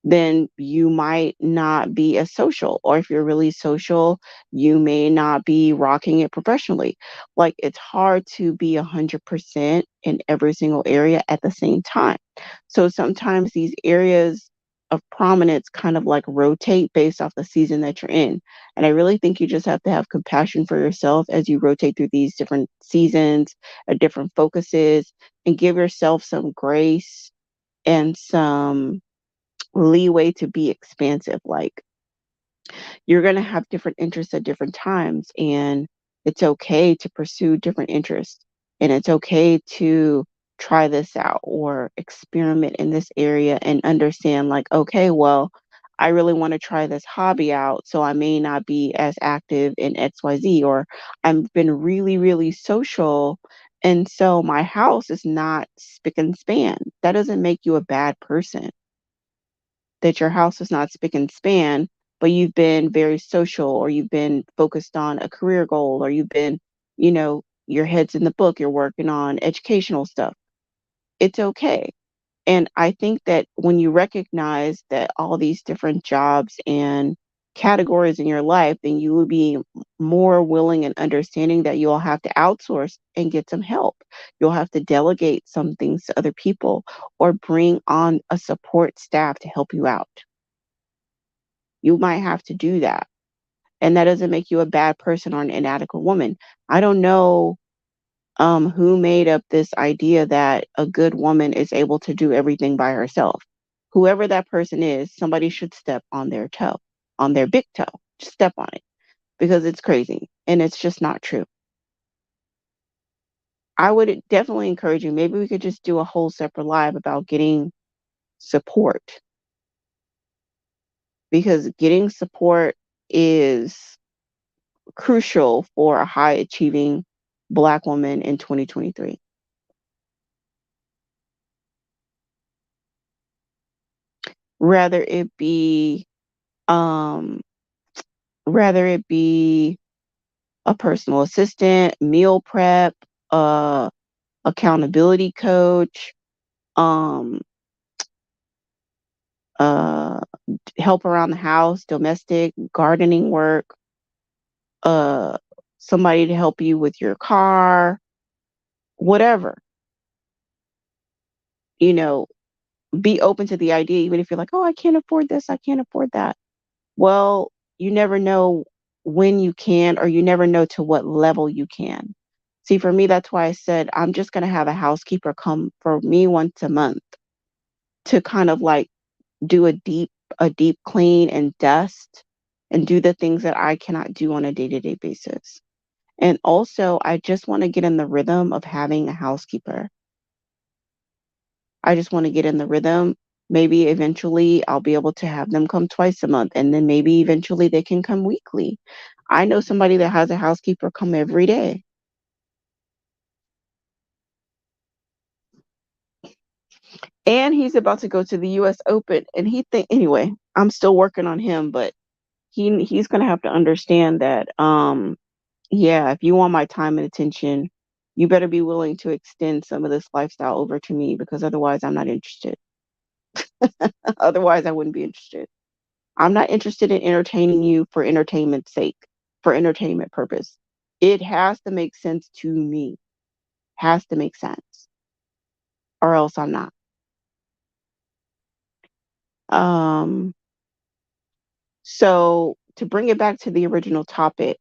then you might not be as social. Or if you're really social, you may not be rocking it professionally. Like, it's hard to be 100% in every single area at the same time. So sometimes these areas of prominence kind of like rotate based off the season that you're in. And I really think you just have to have compassion for yourself as you rotate through these different seasons, different focuses, and give yourself some grace and some leeway to be expansive. Like you're going to have different interests at different times, and it's okay to pursue different interests, and it's okay to try this out or experiment in this area and understand, like, okay, well, I really want to try this hobby out, so I may not be as active in XYZ, or I've been really, really social. And so my house is not spick and span. That doesn't make you a bad person that your house is not spick and span, but you've been very social or you've been focused on a career goal or you've been, your head's in the book, you're working on educational stuff. It's okay. And I think that when you recognize that all these different jobs and categories in your life, then you will be more willing and understanding that you'll have to outsource and get some help. You'll have to delegate some things to other people or bring on a support staff to help you out. You might have to do that. And that doesn't make you a bad person or an inadequate woman. I don't know who made up this idea that a good woman is able to do everything by herself. Whoever that person is, somebody should step on their toe, on their big toe. Just step on it because it's crazy and it's just not true. I would definitely encourage you. Maybe we could just do a whole separate live about getting support because getting support is crucial for a high achieving Black woman in 2023. rather it be um rather it be a personal assistant, meal prep, uh accountability coach, um uh help around the house, domestic, gardening work, uh somebody to help you with your car, whatever. You know, be open to the idea, even if you're like, oh, I can't afford this, I can't afford that. Well, you never know when you can, or you never know to what level you can. See, for me, that's why I said I'm just going to have a housekeeper come for me once a month to kind of like do a deep clean and dust and do the things that I cannot do on a day-to-day basis. And also, I just want to get in the rhythm of having a housekeeper. I just want to get in the rhythm. Maybe eventually I'll be able to have them come twice a month, and then maybe eventually they can come weekly. I know somebody that has a housekeeper come every day. And he's about to go to the US Open, and he think anyway, I'm still working on him, but he's going to have to understand that yeah, if you want my time and attention, you better be willing to extend some of this lifestyle over to me, because otherwise I'm not interested. Otherwise I wouldn't be interested. I'm not interested in entertaining you for entertainment's sake, for entertainment purpose. It has to make sense to me. Has to make sense, or else I'm not. Um, so to bring it back to the original topic,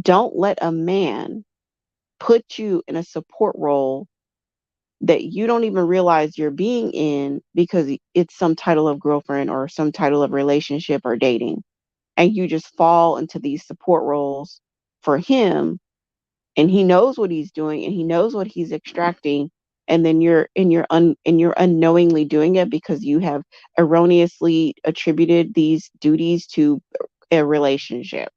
don't let a man put you in a support role that you don't even realize you're being in, because it's some title of girlfriend or some title of relationship or dating. And you just fall into these support roles for him, and he knows what he's doing and he knows what he's extracting, and then you're unknowingly doing it because you have erroneously attributed these duties to a relationship.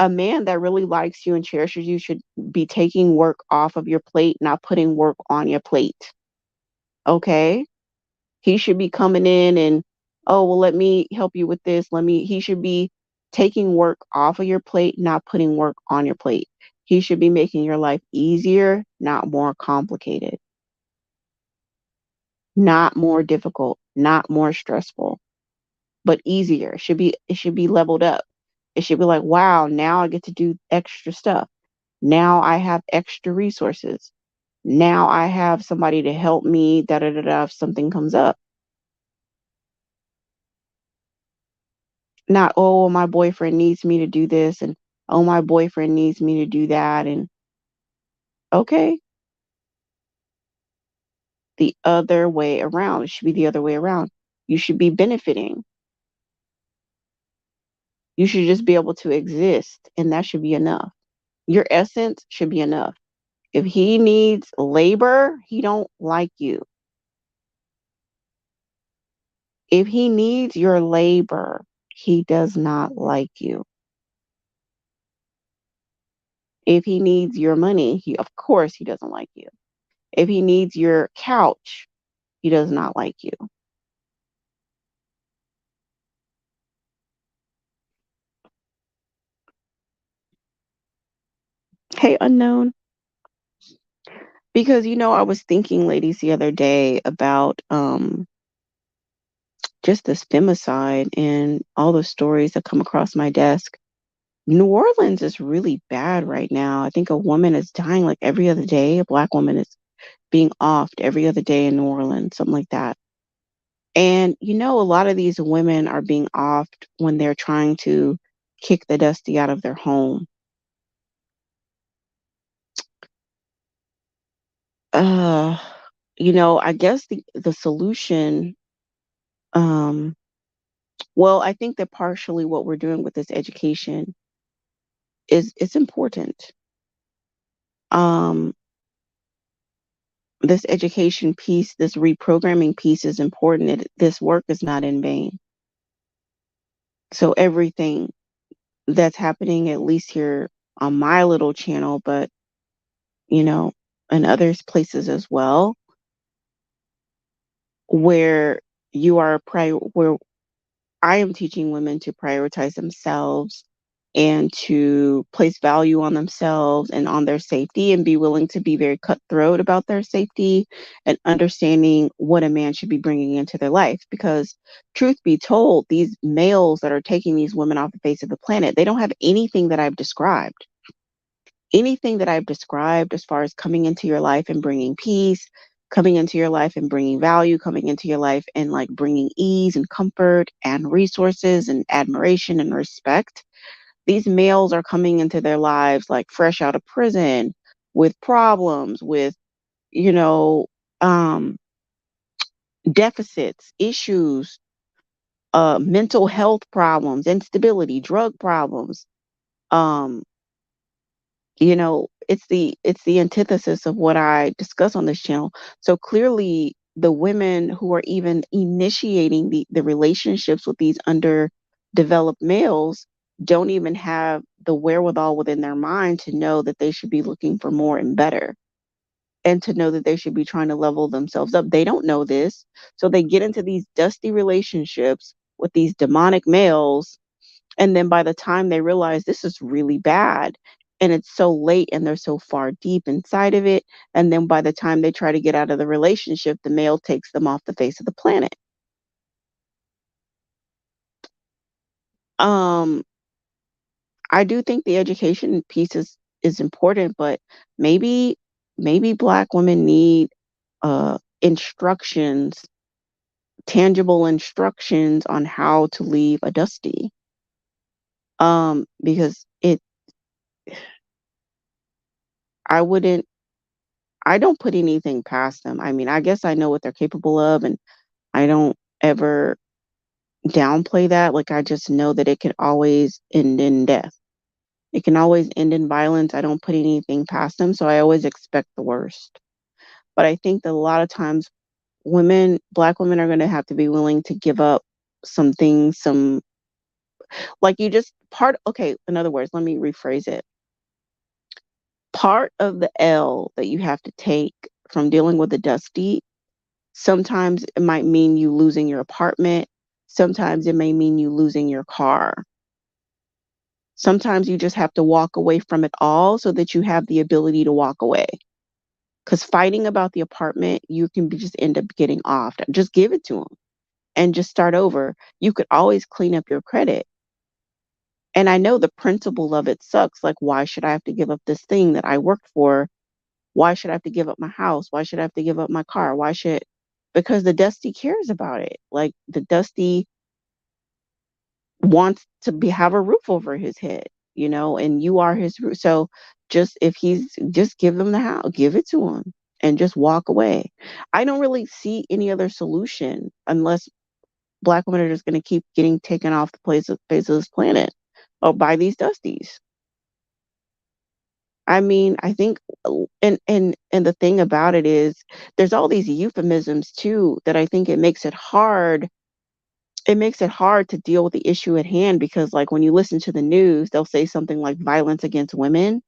A man that really likes you and cherishes you should be taking work off of your plate, not putting work on your plate. Okay? He should be coming in and, oh, well, let me help you with this. He should be taking work off of your plate, not putting work on your plate. He should be making your life easier, not more complicated, not more difficult, not more stressful, but easier. It should be leveled up. It should be like, wow, now I get to do extra stuff. Now I have extra resources. Now I have somebody to help me, da da da da, if something comes up. Not, oh, my boyfriend needs me to do this, and oh, my boyfriend needs me to do that. And okay, the other way around. It should be the other way around. You should be benefiting. You should just be able to exist, and that should be enough. Your essence should be enough. If he needs labor, he don't like you. If he needs your labor, he does not like you. If he needs your money, of course he doesn't like you. If he needs your couch, he does not like you. Hey, unknown. Because I was thinking, ladies, the other day about just this femicide and all the stories that come across my desk. New Orleans is really bad right now. I think a woman is dying like every other day. A black woman is being offed every other day in New Orleans, something like that. And a lot of these women are being offed when they're trying to kick the dusty out of their home. Uh, I guess the solution, um, well, I think that partially what we're doing with this education is it's important. Um, this education piece, this reprogramming piece is important. This work is not in vain. So everything that's happening, at least here on my little channel, but you know, in others places as well, where where I am teaching women to prioritize themselves and to place value on themselves and on their safety and be willing to be very cutthroat about their safety and understanding what a man should be bringing into their life. Because, truth be told, these males that are taking these women off the face of the planet, they don't have anything that I've described. Anything that I've described as far as coming into your life and bringing peace, coming into your life and bringing value, coming into your life and like bringing ease and comfort and resources and admiration and respect. These males are coming into their lives like fresh out of prison with problems, with, you know, um, deficits, issues, mental health problems, instability, drug problems. Um, it's the antithesis of what I discuss on this channel. So clearly the women who are even initiating the relationships with these underdeveloped males don't even have the wherewithal within their mind to know that they should be looking for more and better, and to know that they should be trying to level themselves up. They don't know this, so they get into these dusty relationships with these demonic males, and then by the time they realize this is really bad, and it's so late and they're so far deep inside of it, and then by the time they try to get out of the relationship, the male takes them off the face of the planet. Um, I do think the education piece is important, but maybe maybe Black women need instructions, tangible instructions on how to leave a dusty. Because I wouldn't I don't put anything past them. I mean, I guess I know what they're capable of, and I don't ever downplay that. Like, I just know that it can always end in death. It can always end in violence. I don't put anything past them, so I always expect the worst. But I think that a lot of times Black women are going to have to be willing to give up some things, like you just okay, in other words, let me rephrase it. Part of the L that you have to take from dealing with the dusty. Sometimes it might mean you losing your apartment. Sometimes it may mean you losing your car. Sometimes you just have to walk away from it all so that you have the ability to walk away. Because fighting about the apartment, you can just end up getting off. Just give it to them and just start over. You could always clean up your credit. And I know the principle of it sucks. Like, why should I have to give up this thing that I worked for? Why should I have to give up my house? Why should I have to give up my car? Because the Dusty cares about it. Like, the Dusty wants to have a roof over his head, and you are his roof. So just give them the house, give it to him, and just walk away. I don't really see any other solution unless Black women are just going to keep getting taken off the face of this planet or by these Dusties. I mean, I think, and the thing about it is, there's all these euphemisms too that I think it makes it hard. It makes it hard to deal with the issue at hand because, like, when you listen to the news, they'll say something like violence against women,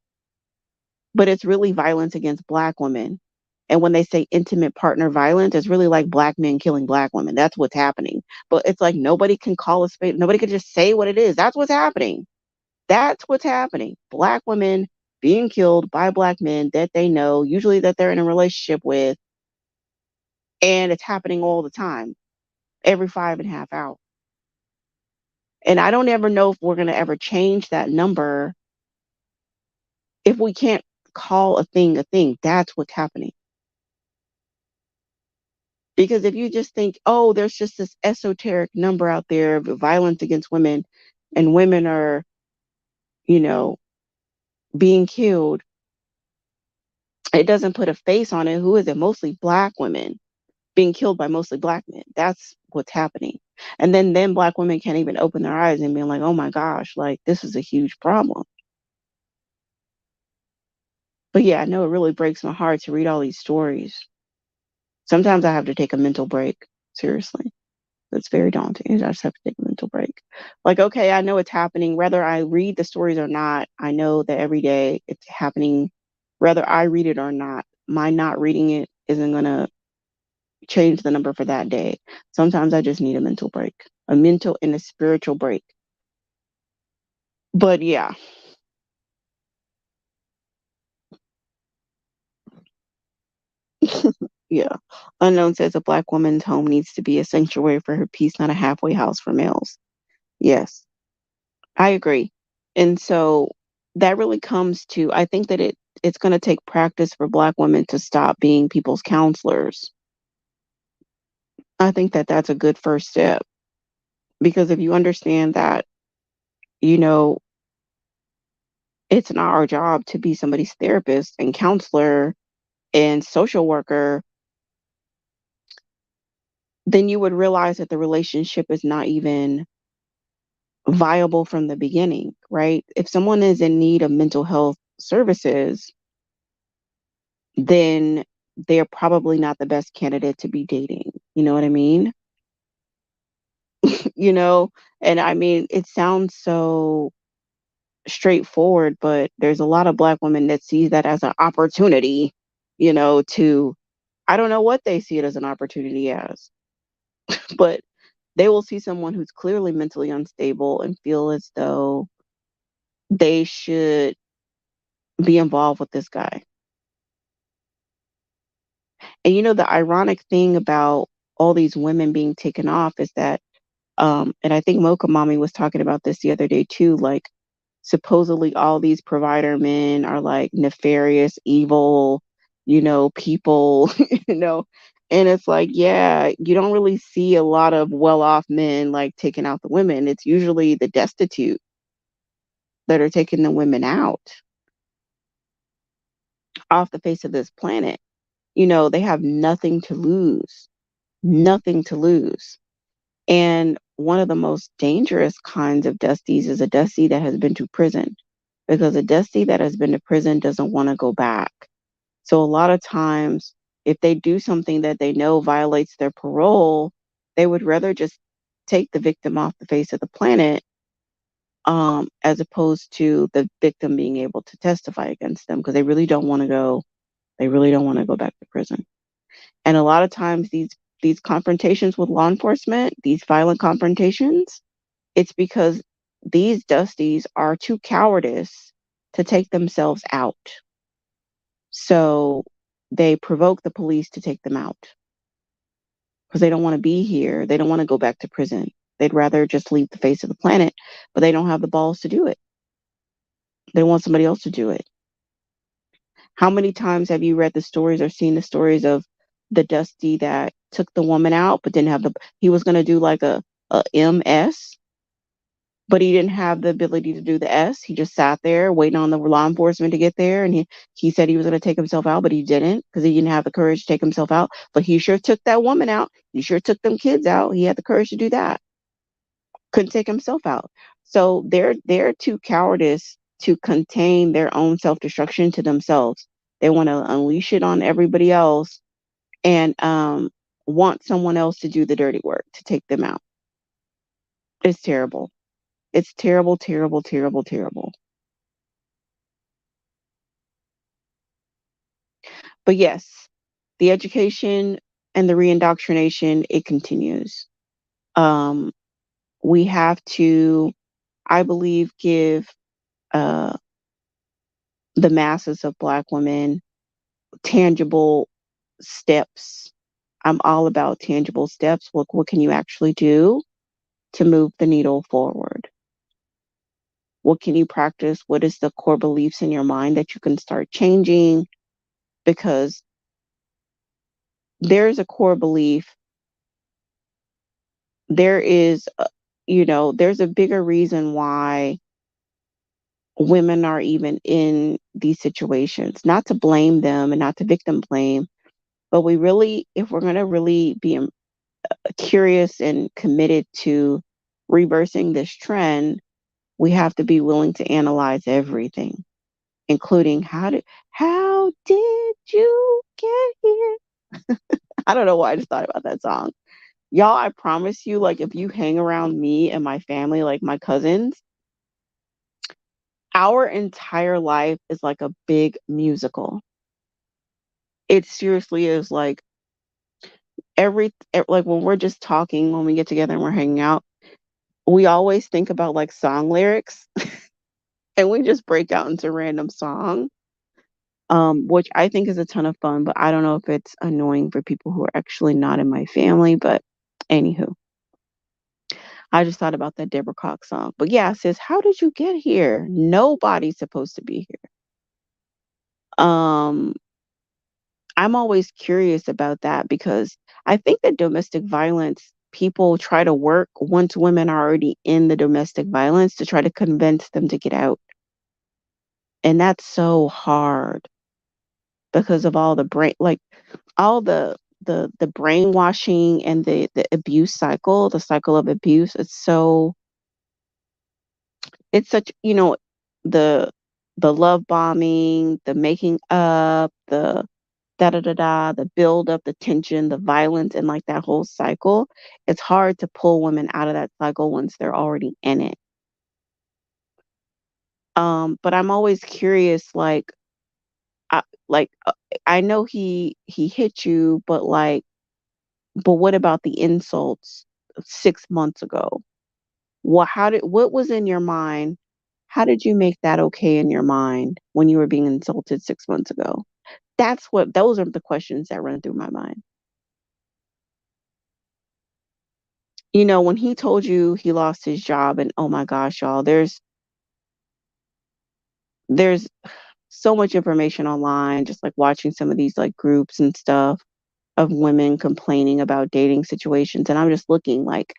but it's really violence against Black women. And when they say intimate partner violence, it's really like Black men killing Black women. That's what's happening. But it's like nobody can call a spade. Nobody can just say what it is. That's what's happening. That's what's happening. Black women being killed by Black men that they know, usually that they're in a relationship with, and it's happening all the time, every 5.5 hours. And I don't ever know if we're going to ever change that number if we can't call a thing a thing. That's what's happening. Because if you just think, oh, there's just this esoteric number out there of violence against women, and women are, you know, being killed, it doesn't put a face on it. Who is it? Mostly Black women being killed by mostly Black men. That's what's happening. And then Black women can't even open their eyes and be like, oh my gosh, like, this is a huge problem. But yeah, I know it really breaks my heart to read all these stories. Sometimes I have to take a mental break. Seriously. It's very daunting. I just have to take a mental break. Like, okay, I know it's happening. Whether I read the stories or not, I know that every day it's happening. Whether I read it or not, my not reading it isn't going to change the number for that day. Sometimes I just need a mental break, a mental and a spiritual break. But yeah, yeah. Unknown says a black woman's home needs to be a sanctuary for her peace, not a halfway house for males. Yes, I agree. And so that really comes to, I think that it's going to take practice for black women to stop being people's counselors. I think that that's a good first step because if you understand that, you know, it's not our job to be somebody's therapist and counselor and social worker, then you would realize that the relationship is not even viable from the beginning, right? If someone is in need of mental health services, then they're probably not the best candidate to be dating. You know what I mean? You know, and I mean, it sounds so straightforward, but there's a lot of black women that see that as an opportunity, to I don't know what they see it as an opportunity as, but they will see someone who's clearly mentally unstable and feel as though they should be involved with this guy. And the ironic thing about all these women being taken off is that, and I think Mocha Mommy was talking about this the other day too, like supposedly all these provider men are like nefarious, evil, people, you know. And it's like, yeah, you don't really see a lot of well-off men like taking out the women. It's usually the destitute that are taking the women out off the face of this planet. They have nothing to lose, nothing to lose. And one of the most dangerous kinds of dusties is a dusty that has been to prison because a dusty that has been to prison doesn't want to go back. So a lot of times, if they do something that they know violates their parole, they would rather just take the victim off the face of the planet, as opposed to the victim being able to testify against them because they really don't want to go. They really don't want to go back to prison. And a lot of times, these confrontations with law enforcement, these violent confrontations, it's because these dusties are too cowardice to take themselves out. So they provoke the police to take them out because they don't want to be here. They don't want to go back to prison. They'd rather just leave the face of the planet, but they don't have the balls to do it. They want somebody else to do it. How many times have you read the stories or seen the stories of the Dusty that took the woman out, but didn't have he was going to do like a MS, but he didn't have the ability to do the S. He just sat there waiting on the law enforcement to get there. And he said he was going to take himself out, but he didn't because he didn't have the courage to take himself out. But he sure took that woman out. He sure took them kids out. He had the courage to do that. Couldn't take himself out. So they're too cowardice to contain their own self-destruction to themselves. They want to unleash it on everybody else and want someone else to do the dirty work to take them out. It's terrible. It's terrible, terrible, terrible, terrible. But yes, the education and the reindoctrination, it continues. Um, we have to, I believe, give uh, the masses of Black women tangible steps. I'm all about tangible steps. What can you actually do to move the needle forward? What can you practice? What is the core beliefs in your mind that you can start changing? Because there's a core belief, there is, there's a bigger reason why women are even in these situations. Not to blame them and not to victim blame, but we really, if we're going to really be curious and committed to reversing this trend, we have to be willing to analyze everything, including how did you get here? I don't know why I just thought about that song. Y'all, I promise you, like if you hang around me and my family, like my cousins, our entire life is like a big musical. It seriously is like like when we're just talking, when we get together and we're hanging out, we always think about like song lyrics and we just break out into random song, which I think is a ton of fun, but I don't know if it's annoying for people who are actually not in my family. But anywho, I just thought about that Deborah Cox song. But yeah, it says, "How did you get here? Nobody's supposed to be here." I'm always curious about that because I think that domestic violence, people try to work once women are already in the domestic violence to try to convince them to get out. And that's so hard because of all the brain, like all the brainwashing and the abuse cycle, the cycle of abuse. It's such, the the love bombing, the making up, the da da da da, the build up, the tension, the violence, and like that whole cycle. It's hard to pull women out of that cycle once they're already in it. But I'm always curious, I, like I know he hit you, but what about the insults 6 months ago? What was in your mind? How did you make that okay in your mind when you were being insulted 6 months ago? Those are the questions that run through my mind. When he told you he lost his job, and oh my gosh, y'all, there's so much information online, just like watching some of these like groups and stuff of women complaining about dating situations. And I'm just looking like,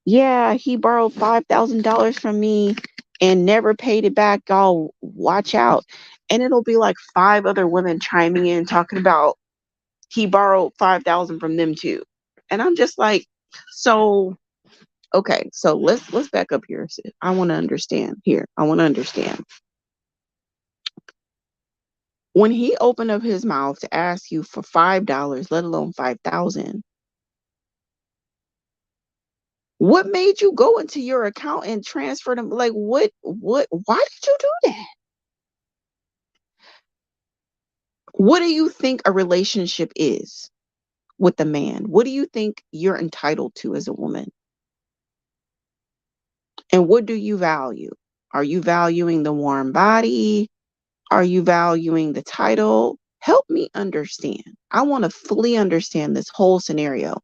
yeah, he borrowed $5,000 from me and never paid it back. Y'all watch out. And it'll be like five other women chiming in talking about he borrowed 5,000 from them too. And I'm just like, so okay, so let's back up here. I want to understand here. I want to understand. When he opened up his mouth to ask you for $5, let alone 5,000, what made you go into your account and transfer them? Like why did you do that? What do you think a relationship is with a man? What do you think you're entitled to as a woman? And what do you value? Are you valuing the warm body? Are you valuing the title? Help me understand. I want to fully understand this whole scenario.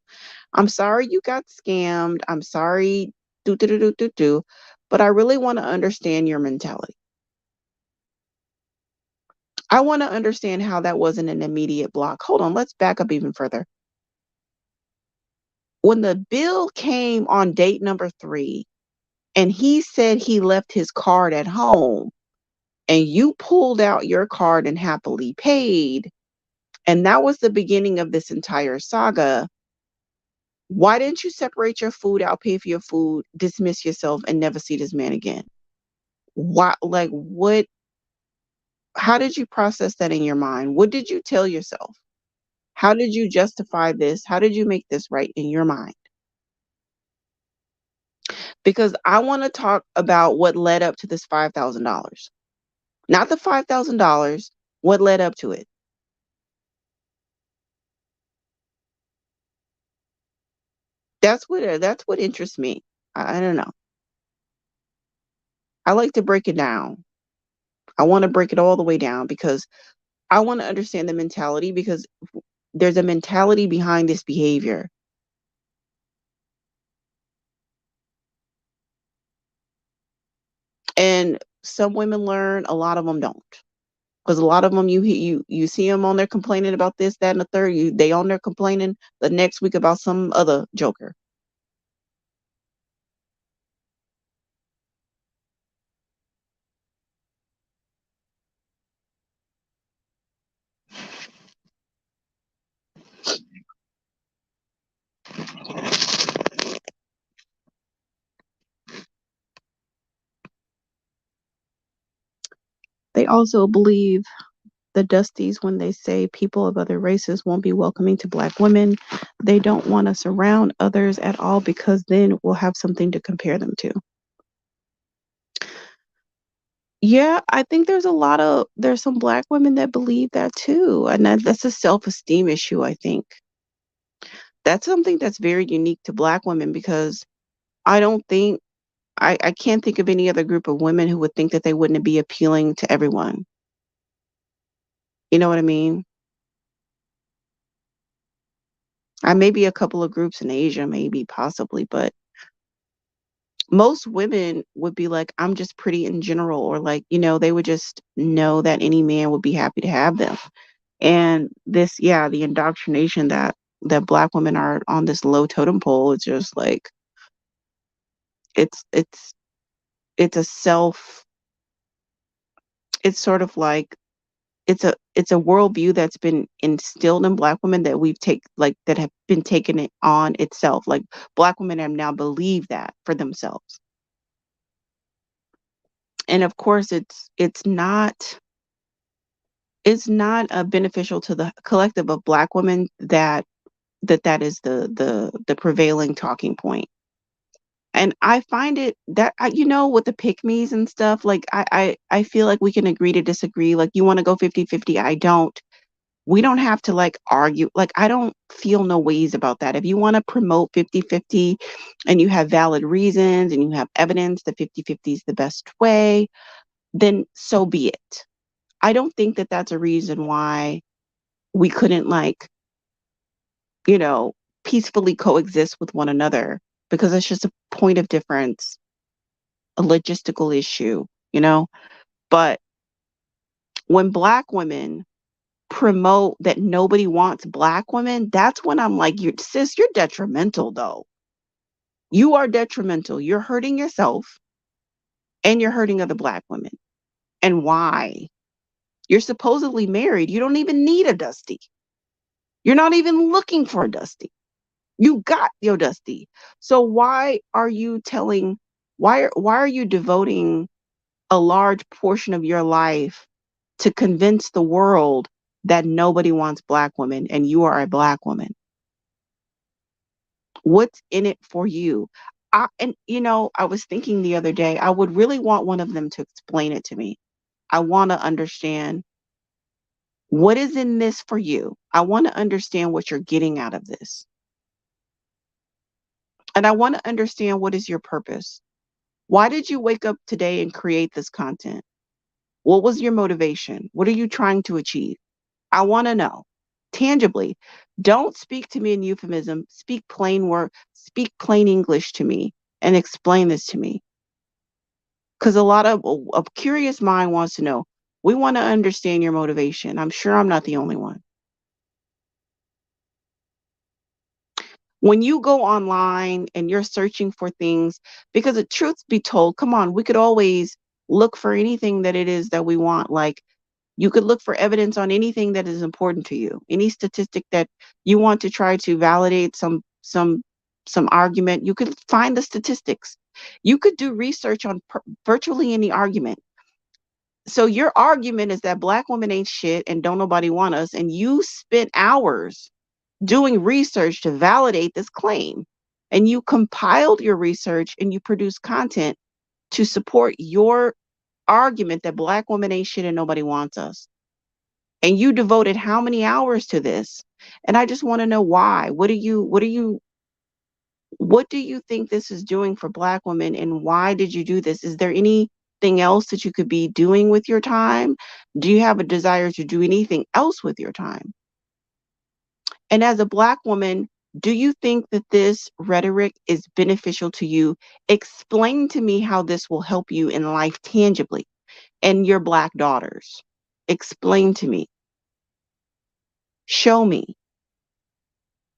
I'm sorry you got scammed. I'm sorry, do, do, do, do, do, do, but I really want to understand your mentality. I want to understand how that wasn't an immediate block. Hold on, let's back up even further. When the bill came on date number 3 and he said he left his card at home and you pulled out your card and happily paid, and that was the beginning of this entire saga, why didn't you separate your food out, pay for your food, dismiss yourself, and never see this man again? Why, like, what, how did you process that in your mind? What did you tell yourself? How did you justify this? How did you make this right in your mind? Because I want to talk about what led up to this $5,000. Not the $5,000, what led up to it. That's what interests me. I don't know. I like to break it down. I want to break it all the way down because I want to understand the mentality because there's a mentality behind this behavior. And some women learn, a lot of them don't. Because a lot of them, you see them on there complaining about this, that, and the third. They on there complaining the next week about some other joker. They also believe the Dusties when they say people of other races won't be welcoming to Black women. They don't want to surround others at all because then we'll have something to compare them to. Yeah, I think there's some Black women that believe that too. And that's a self-esteem issue, I think. That's something that's very unique to Black women because I don't think I can't think of any other group of women who would think that they wouldn't be appealing to everyone. You know what I mean? I maybe a couple of groups in Asia, maybe possibly, but most women would be like, I'm just pretty in general, or like, they would just know that any man would be happy to have them. And this, yeah, the indoctrination that Black women are on this low totem pole, it's just like it's it's it's a self it's sort of like it's a worldview that's been instilled in Black women that that have been taken it on itself. Like Black women have now believed that for themselves. And of course it's not beneficial to the collective of Black women that is the prevailing talking point. And I find it that with the pick me's and stuff, like I feel like we can agree to disagree. Like you want to go 50-50, I don't. We don't have to like argue. Like I don't feel no ways about that. If you want to promote 50-50 and you have valid reasons and you have evidence that 50-50 is the best way, then so be it. I don't think that that's a reason why we couldn't like, you know, peacefully coexist with one another because it's just a point of difference, a logistical issue, you know? But when Black women promote that nobody wants Black women, that's when I'm like, you sis, you're detrimental though. You are detrimental. You're hurting yourself and you're hurting other Black women. And why? You're supposedly married. You don't even need a Dusty. You're not even looking for a Dusty. You got your Dusty. So why are you devoting a large portion of your life to convince the world that nobody wants Black women and you are a Black woman? What's in it for you? I was thinking the other day, I would really want one of them to explain it to me. I want to understand what is in this for you. I want to understand what you're getting out of this. And I want to understand what is your purpose. Why did you wake up today and create this content? What was your motivation? What are you trying to achieve? I want to know tangibly. Don't speak to me in euphemism. Speak plain English to me and explain this to me. Because a curious mind wants to know. We want to understand your motivation. I'm sure I'm not the only one. When you go online and you're searching for things, because the truth be told, come on, we could always look for anything that it is that we want. Like you could look for evidence on anything that is important to you, any statistic that you want to try to validate some argument. You could find the statistics. You could do research on virtually any argument. So your argument is that Black women ain't shit and don't nobody want us, and you spent hours doing research to validate this claim. And you compiled your research and you produced content to support your argument that Black women ain't shit and nobody wants us. And you devoted how many hours to this? And I just want to know why. What do you think this is doing for Black women and why did you do this? Is there anything else that you could be doing with your time? Do you have a desire to do anything else with your time? And as a Black woman, do you think that this rhetoric is beneficial to you? Explain to me how this will help you in life tangibly and your Black daughters. Explain to me. Show me.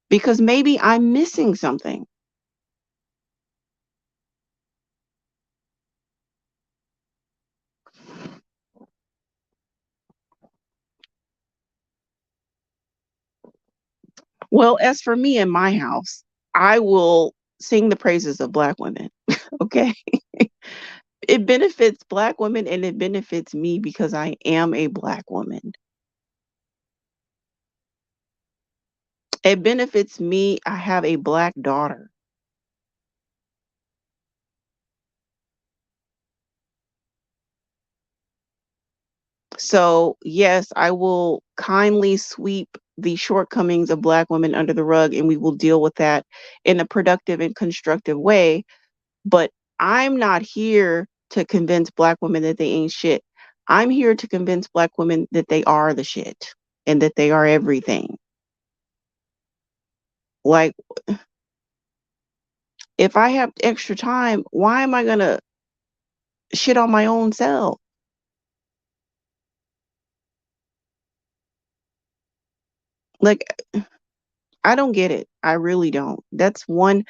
Because maybe I'm missing something. Well, as for me in my house, I will sing the praises of Black women. Okay. It benefits Black women and it benefits me because I am a Black woman. It benefits me. I have a Black daughter. So, yes, I will kindly sweep the shortcomings of Black women under the rug, and we will deal with that in a productive and constructive way. But I'm not here to convince Black women that they ain't shit. I'm here to convince Black women that they are the shit and that they are everything. Like, if I have extra time, why am I gonna shit on my own self? Like, I don't get it. I really don't. That's the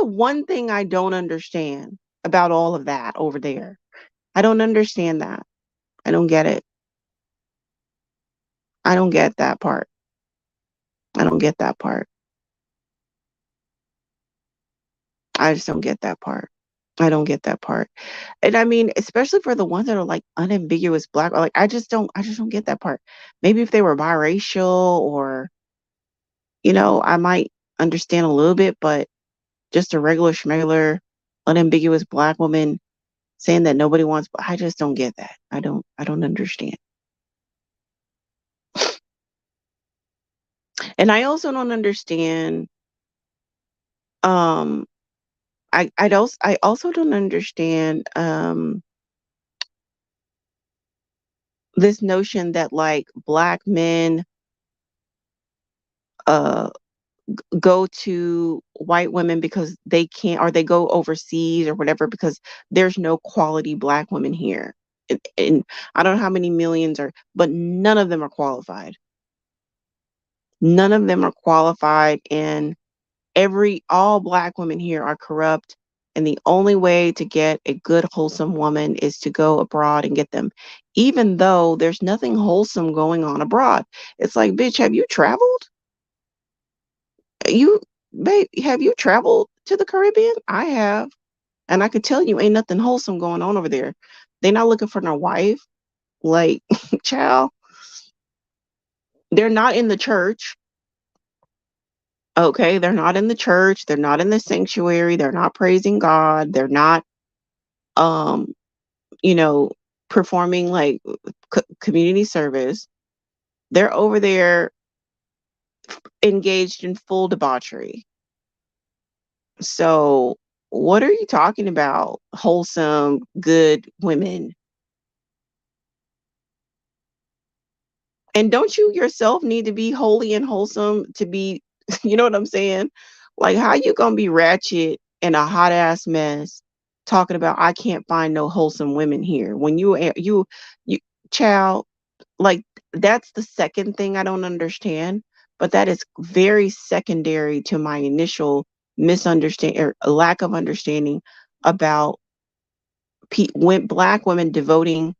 one thing I don't understand about all of that over there. I don't understand that. I don't get it. I don't get that part. I don't get that part. I just don't get that part. I don't get that part. And I mean, especially for the ones that are like unambiguous Black, like I just don't get that part. Maybe if they were biracial or, I might understand a little bit, but just a regular schmegular, unambiguous Black woman saying that nobody wants, I just don't get that. I don't understand. And I also don't understand, um, I also don't understand this notion that like Black men uh go to white women because they can't, or they go overseas or whatever because there's no quality Black women here. And I don't know how many millions are, but none of them are qualified. None of them are qualified, and all Black women here are corrupt. And the only way to get a good, wholesome woman is to go abroad and get them, even though there's nothing wholesome going on abroad. It's like, bitch, have you traveled? You, babe, have you traveled to the Caribbean? I have. And I could tell you ain't nothing wholesome going on over there. They not looking for no wife. Like, child, they're not in the church. Okay, they're not in the church. They're not in the sanctuary. They're not praising God. They're not, um, you know, performing like community service. They're over there engaged in full debauchery. So, what are you talking about? Wholesome, good women. And don't you yourself need to be holy and wholesome to be, you know what I'm saying? Like, how you gonna be ratchet and a hot ass mess talking about I can't find no wholesome women here when you child, like, that's the second thing I don't understand, but that is very secondary to my initial misunderstanding or lack of understanding about when Black women devoting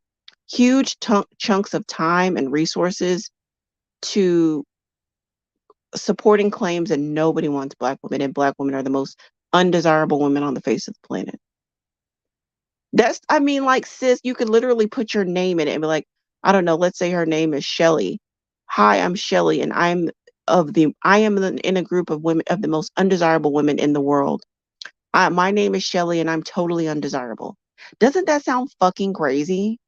huge chunks of time and resources to supporting claims that nobody wants Black women, and Black women are the most undesirable women on the face of the planet. I mean, like, sis, you could literally put your name in it and be like, I don't know, let's say her name is Shelly. Hi, I'm Shelly, and I am in a group of women, of the most undesirable women in the world. My name is Shelly, and I'm totally undesirable. Doesn't that sound fucking crazy?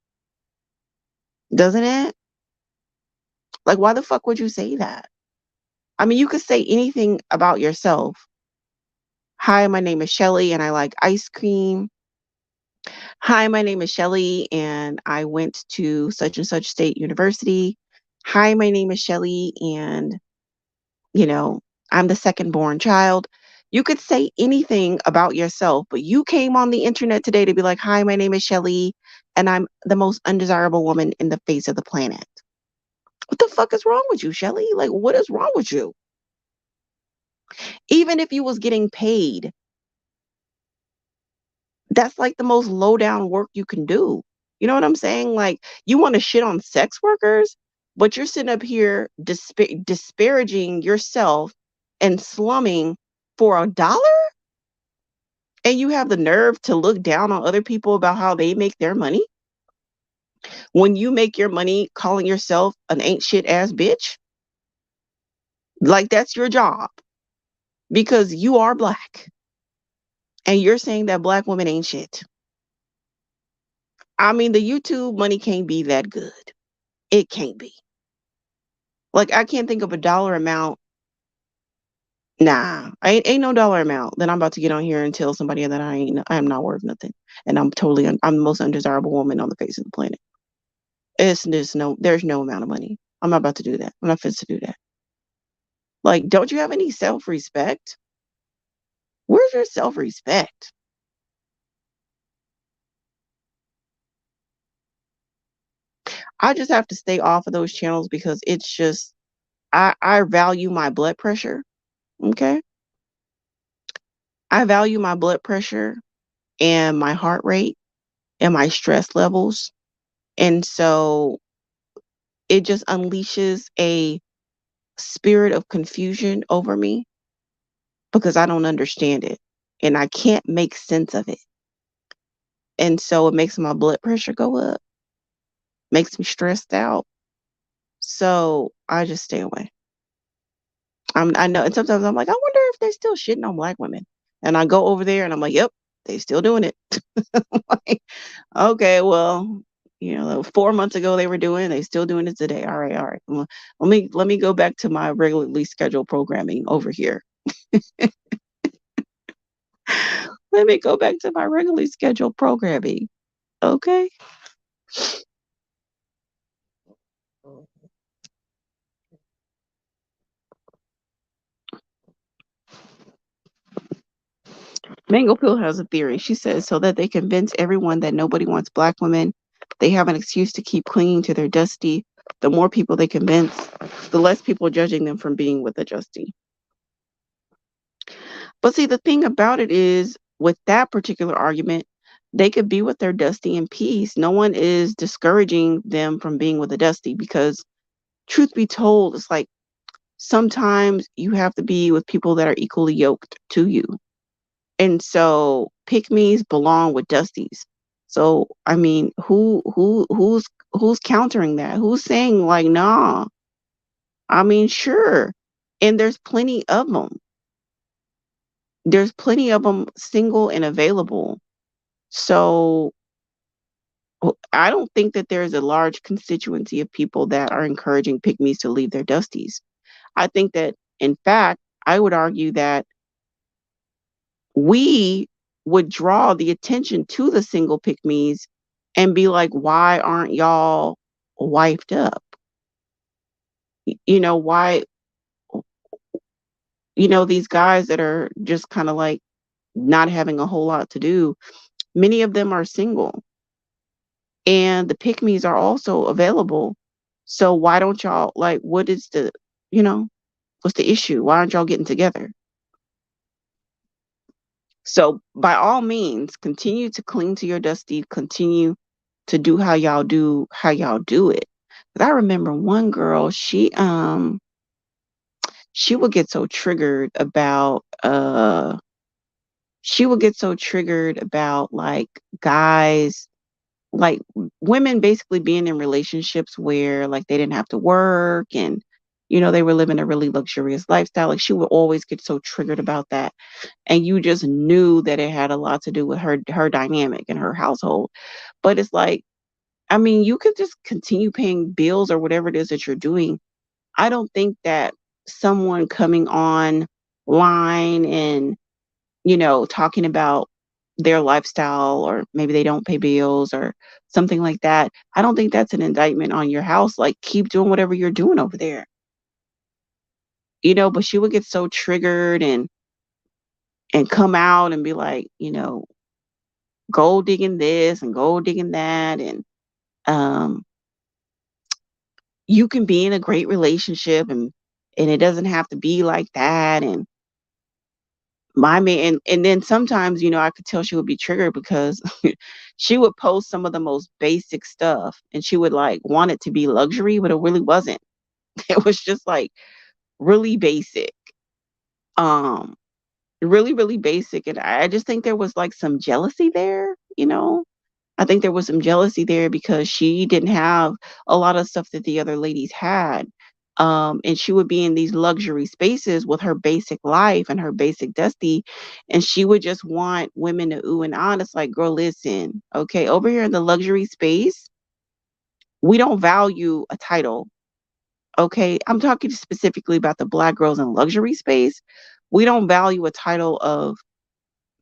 Doesn't it? Like, why the fuck would you say that? I mean, you could say anything about yourself. Hi, my name is Shelly, and I like ice cream. Hi, my name is Shelly, and I went to such and such state university. Hi, my name is Shelly, and, you know, I'm the second born child. You could say anything about yourself, but you came on the internet today to be like, hi, my name is Shelly, and I'm the most undesirable woman in the face of the planet. What the fuck is wrong with you, Shelly? Like, what is wrong with you? Even if you was getting paid, that's like the most low down work you can do. You know what I'm saying? Like, you want to shit on sex workers, but you're sitting up here disparaging yourself and slumming for $1, and you have the nerve to look down on other people about how they make their money when you make your money calling yourself an ain't shit ass bitch. Like, that's your job because you are Black and you're saying that Black women ain't shit. I mean, the YouTube money can't be that good. It can't be. Like I can't think of a dollar amount. Nah, ain't no dollar amount that I'm about to get on here and tell somebody that I am not worth nothing, and I'm the most undesirable woman on the face of the planet. There's no amount of money. I'm not about to do that. I'm not fit to do that. Like, don't you have any self respect? Where's your self respect? I just have to stay off of those channels because it's just I value my blood pressure. Okay, I value my blood pressure and my heart rate and my stress levels, and so it just unleashes a spirit of confusion over me because I don't understand it and I can't make sense of it. And so it makes my blood pressure go up, makes me stressed out. So I just stay away. I know, and sometimes I'm like, I wonder if they're still shitting on black women. And I go over there and I'm like, yep, they still doing it. Like, okay, well, 4 months ago they were doing, they still doing it today. All right, all right. Well, let me go back to my regularly scheduled programming over here. Let me go back to my regularly scheduled programming. Okay. Mango Pill has a theory. She says so that they convince everyone that nobody wants black women. They have an excuse to keep clinging to their dusty. The more people they convince, the less people judging them from being with a Justy. But see, the thing about it is, with that particular argument, they could be with their Dusty in peace. No one is discouraging them from being with a Dusty because, truth be told, it's like sometimes you have to be with people that are equally yoked to you. And so pick me's belong with Dusties. So I mean, who's countering that? Who's saying like, nah? I mean, sure. And there's plenty of them. There's plenty of them single and available. So I don't think that there's a large constituency of people that are encouraging pygmies to leave their dusties. I think that, in fact, I would argue that we would draw the attention to the single pygmies and be like, why aren't y'all wifed up? Why, these guys that are just kind of like not having a whole lot to do, many of them are single and the pygmies are also available. So why don't y'all like you know, what's the issue? Why aren't y'all getting together? So by all means, continue to cling to your dusty, continue to do how y'all do it. But I remember one girl, she would get so triggered about like guys, like women basically being in relationships where like they didn't have to work and they were living a really luxurious lifestyle. Like she would always get so triggered about that, and you just knew that it had a lot to do with her dynamic and her household. But it's like, I mean, you could just continue paying bills or whatever it is that you're doing. I don't think that someone coming on line and talking about their lifestyle, or maybe they don't pay bills or something like that. I don't think that's an indictment on your house. Like, keep doing whatever you're doing over there. But she would get so triggered and come out and be like, gold digging this and gold digging that. And um, you can be in a great relationship and it doesn't have to be like that. And my man, and then sometimes, I could tell she would be triggered because she would post some of the most basic stuff and she would like want it to be luxury, but it really wasn't. It was just like really basic. Um, really, really basic. And I just think there was like some jealousy there. I think there was some jealousy there because she didn't have a lot of stuff that the other ladies had. And she would be in these luxury spaces with her basic life and her basic dusty. And she would just want women to ooh and ah. It's like, girl, listen, okay, over here in the luxury space, we don't value a title. Okay, I'm talking specifically about the Black girls in luxury space. We don't value a title of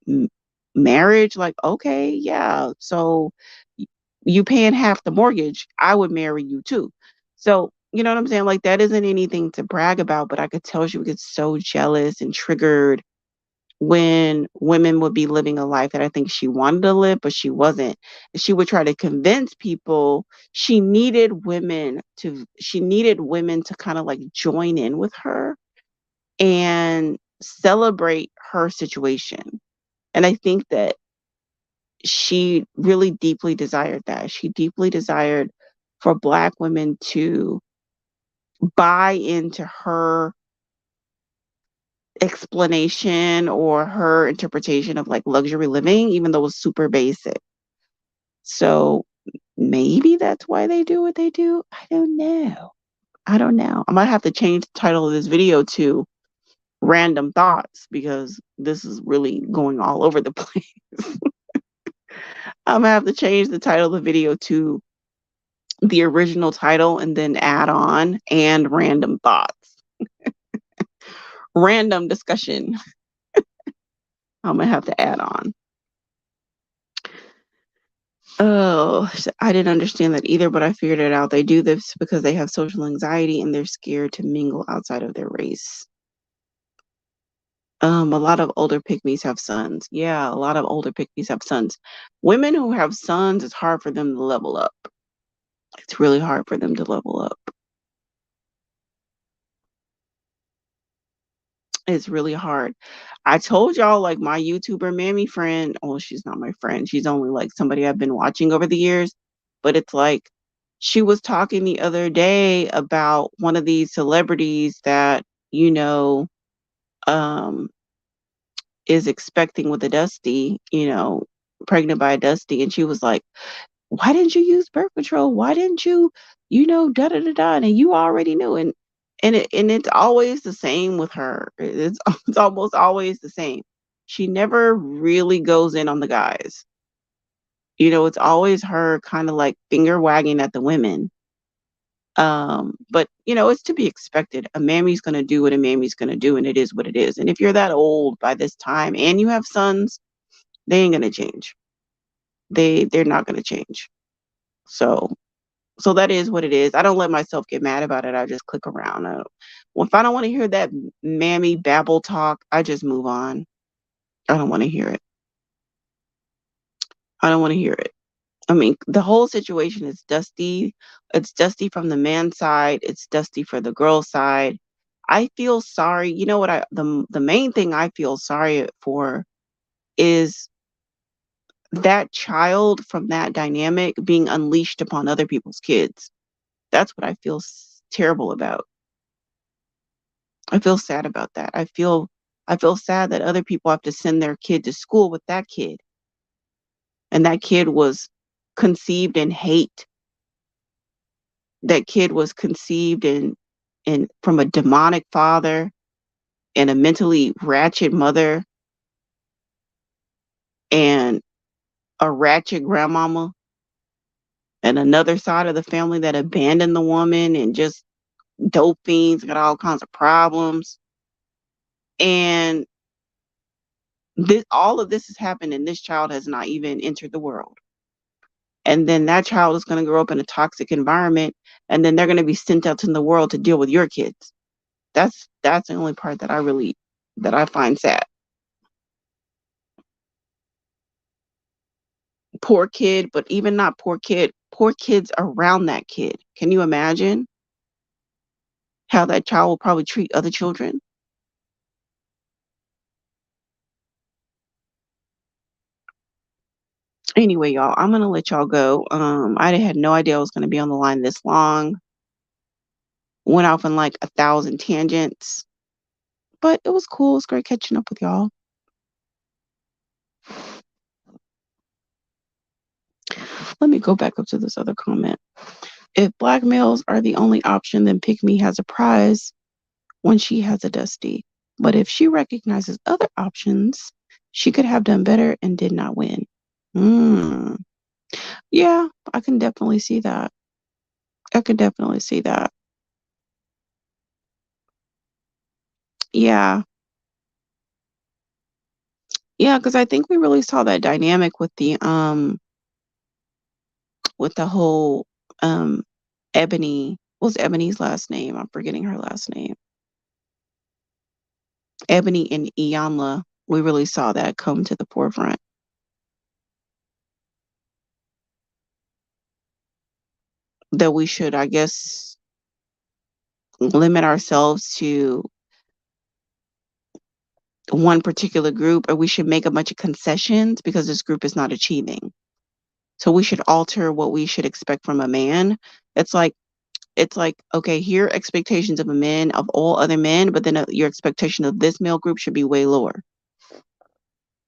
m- marriage. Like, okay, yeah, so y- you paying half the mortgage, I would marry you too. So, you know what I'm saying? Like, that isn't anything to brag about, but I could tell she would get so jealous and triggered when women would be living a life that I think she wanted to live, but she wasn't. And she would try to convince people she needed women to kind of like join in with her and celebrate her situation. And I think that she really deeply desired that. She deeply desired for Black women to buy into her explanation or her interpretation of like luxury living, even though it was super basic. So maybe that's why they do what they do. I don't know. I don't know. I might have to change the title of this video to Random Thoughts because this is really going all over the place. I'm gonna have to change the title of the video to the original title and then add on and random thoughts. Random discussion. I'm gonna have to add on. Oh, I didn't understand that either, but I figured it out. They do this because they have social anxiety and they're scared to mingle outside of their race. A lot of older pygmies have sons. Yeah, a lot of older pygmies have sons. Women who have sons, it's hard for them to level up. It's really hard for them to level up. It's really hard. I told y'all, like, my YouTuber mammy friend, well, she's not my friend. She's only like somebody I've been watching over the years. But it's like she was talking the other day about one of these celebrities that, you know, um, is expecting with a Dusty, pregnant by a Dusty. And she was like, why didn't you use birth control? Why didn't you, da da da da? And you already knew. And it's always the same with her. It's almost always the same. She never really goes in on the guys. It's always her kind of like finger wagging at the women. But it's to be expected. A mammy's gonna do what a mammy's gonna do, and it is what it is. And if you're that old by this time and you have sons, they ain't gonna change. They're not gonna change. So that is what it is. I don't let myself get mad about it. I just click around. Well, if I don't want to hear that mammy babble talk, I just move on. I don't want to hear it. I don't want to hear it. I mean, the whole situation is dusty. It's dusty from the man's side. It's dusty for the girl side. I feel sorry. You know what? The main thing I feel sorry for is that child from that dynamic being unleashed upon other people's kids. That's what I feel terrible about. I feel sad about that. I feel sad that other people have to send their kid to school with that kid. And that kid was conceived in hate. That kid was conceived in from a demonic father and a mentally ratchet mother and a ratchet grandmama and another side of the family that abandoned the woman and just dope fiends, got all kinds of problems. And all of this has happened and this child has not even entered the world. And then that child is going to grow up in a toxic environment and then they're going to be sent out in the world to deal with your kids. That's the only part that I find sad. Poor kid, but even not poor kids around that kid. Can you imagine how that child will probably treat other children? Anyway, y'all, I'm gonna let y'all go. I had no idea I was gonna be on the line this long. Went off on like 1,000 tangents, but it was cool. It was great catching up with y'all. Let me go back up to this other comment. If Black males are the only option, then Pick Me has a prize when she has a Dusty. But if she recognizes other options, she could have done better and did not win. Mm. Yeah, I can definitely see that. I can definitely see that. Yeah. Yeah, because I think we really saw that dynamic with the whole um Ebony. What was Ebony's last name? I'm forgetting her last name. Ebony and Iyanla. We really saw that come to the forefront. That we should, I guess, limit ourselves to one particular group, or we should make a bunch of concessions because this group is not achieving. So we should alter what we should expect from a man. It's like okay, here are expectations of a man of all other men, but then your expectation of this male group should be way lower.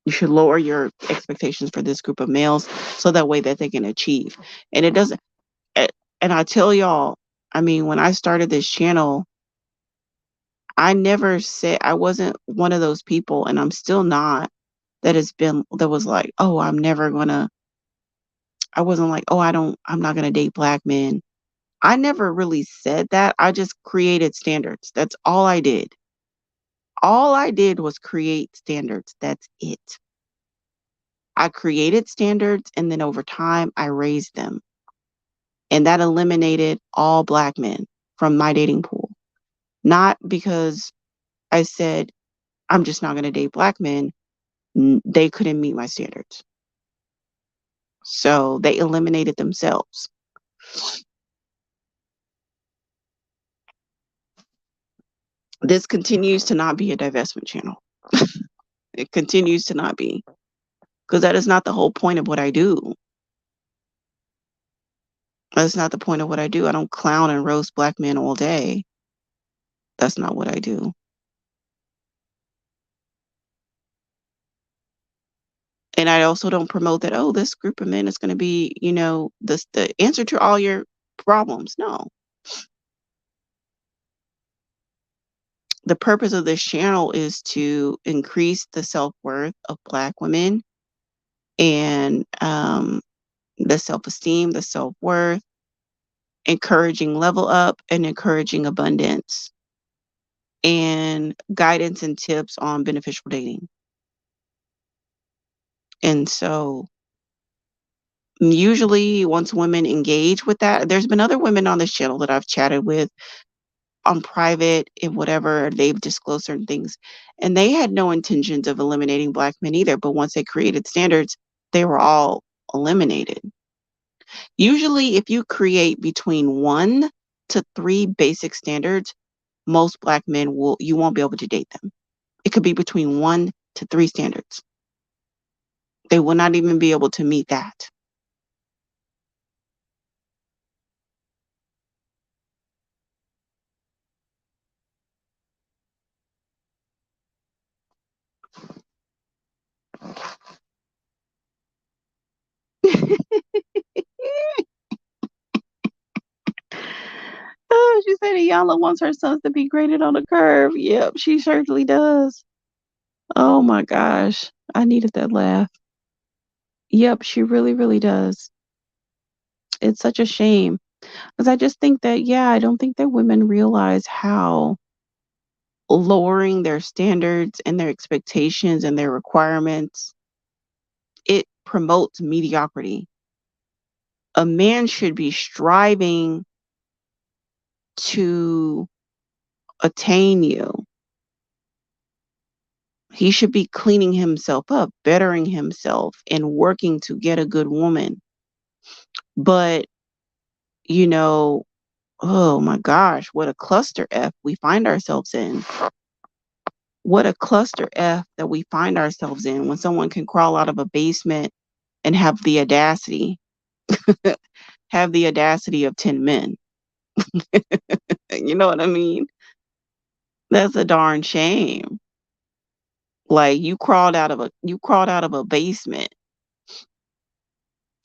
You should lower your expectations for this group of males so that way that they can achieve. And it doesn't. a- And I tell y'all, I mean, when I started this channel, I never said I wasn't one of those people, and I'm still not. That was like, oh, I'm never gonna. I wasn't like, oh, I'm not gonna date black men. I never really said that. I just created standards. That's all I did. All I did was create standards. That's it. I created standards and then over time I raised them. And that eliminated all black men from my dating pool. Not because I said, I'm just not going to date black men. They couldn't meet my standards. So they eliminated themselves. This continues to not be a divestment channel. It continues to not be. Because that is not the whole point of what I do. That's not the point of what I do. I don't clown and roast black men all day. That's not what I do. And I also don't promote that, oh, this group of men is going to be, the answer to all your problems. No. The purpose of this channel is to increase the self-worth of black women and the self-esteem, the self-worth, encouraging level up and encouraging abundance and guidance and tips on beneficial dating. And so usually once women engage with that, there's been other women on this channel that I've chatted with on private and whatever, they've disclosed certain things. And they had no intentions of eliminating black men either. But once they created standards, they were all eliminated. Usually, if you create between 1 to 3 basic standards, most black men you won't be able to date them. It could be between 1 to 3 standards. They will not even be able to meet that. Oh, she said Iyanla wants her sons to be graded on a curve. Yep, she certainly does. Oh my gosh. I needed that laugh. Yep, she really, really does. It's such a shame. Because I just think that, yeah, I don't think that women realize how lowering their standards and their expectations and their requirements, it promotes mediocrity. A man should be striving to attain you. He should be cleaning himself up, bettering himself, and working to get a good woman. But, you know, oh my gosh, what a cluster F we find ourselves in. What a cluster F that we find ourselves in when someone can crawl out of a basement and have the audacity, have the audacity of 10 men. You know what I mean? That's a darn shame. Like you crawled out of a basement,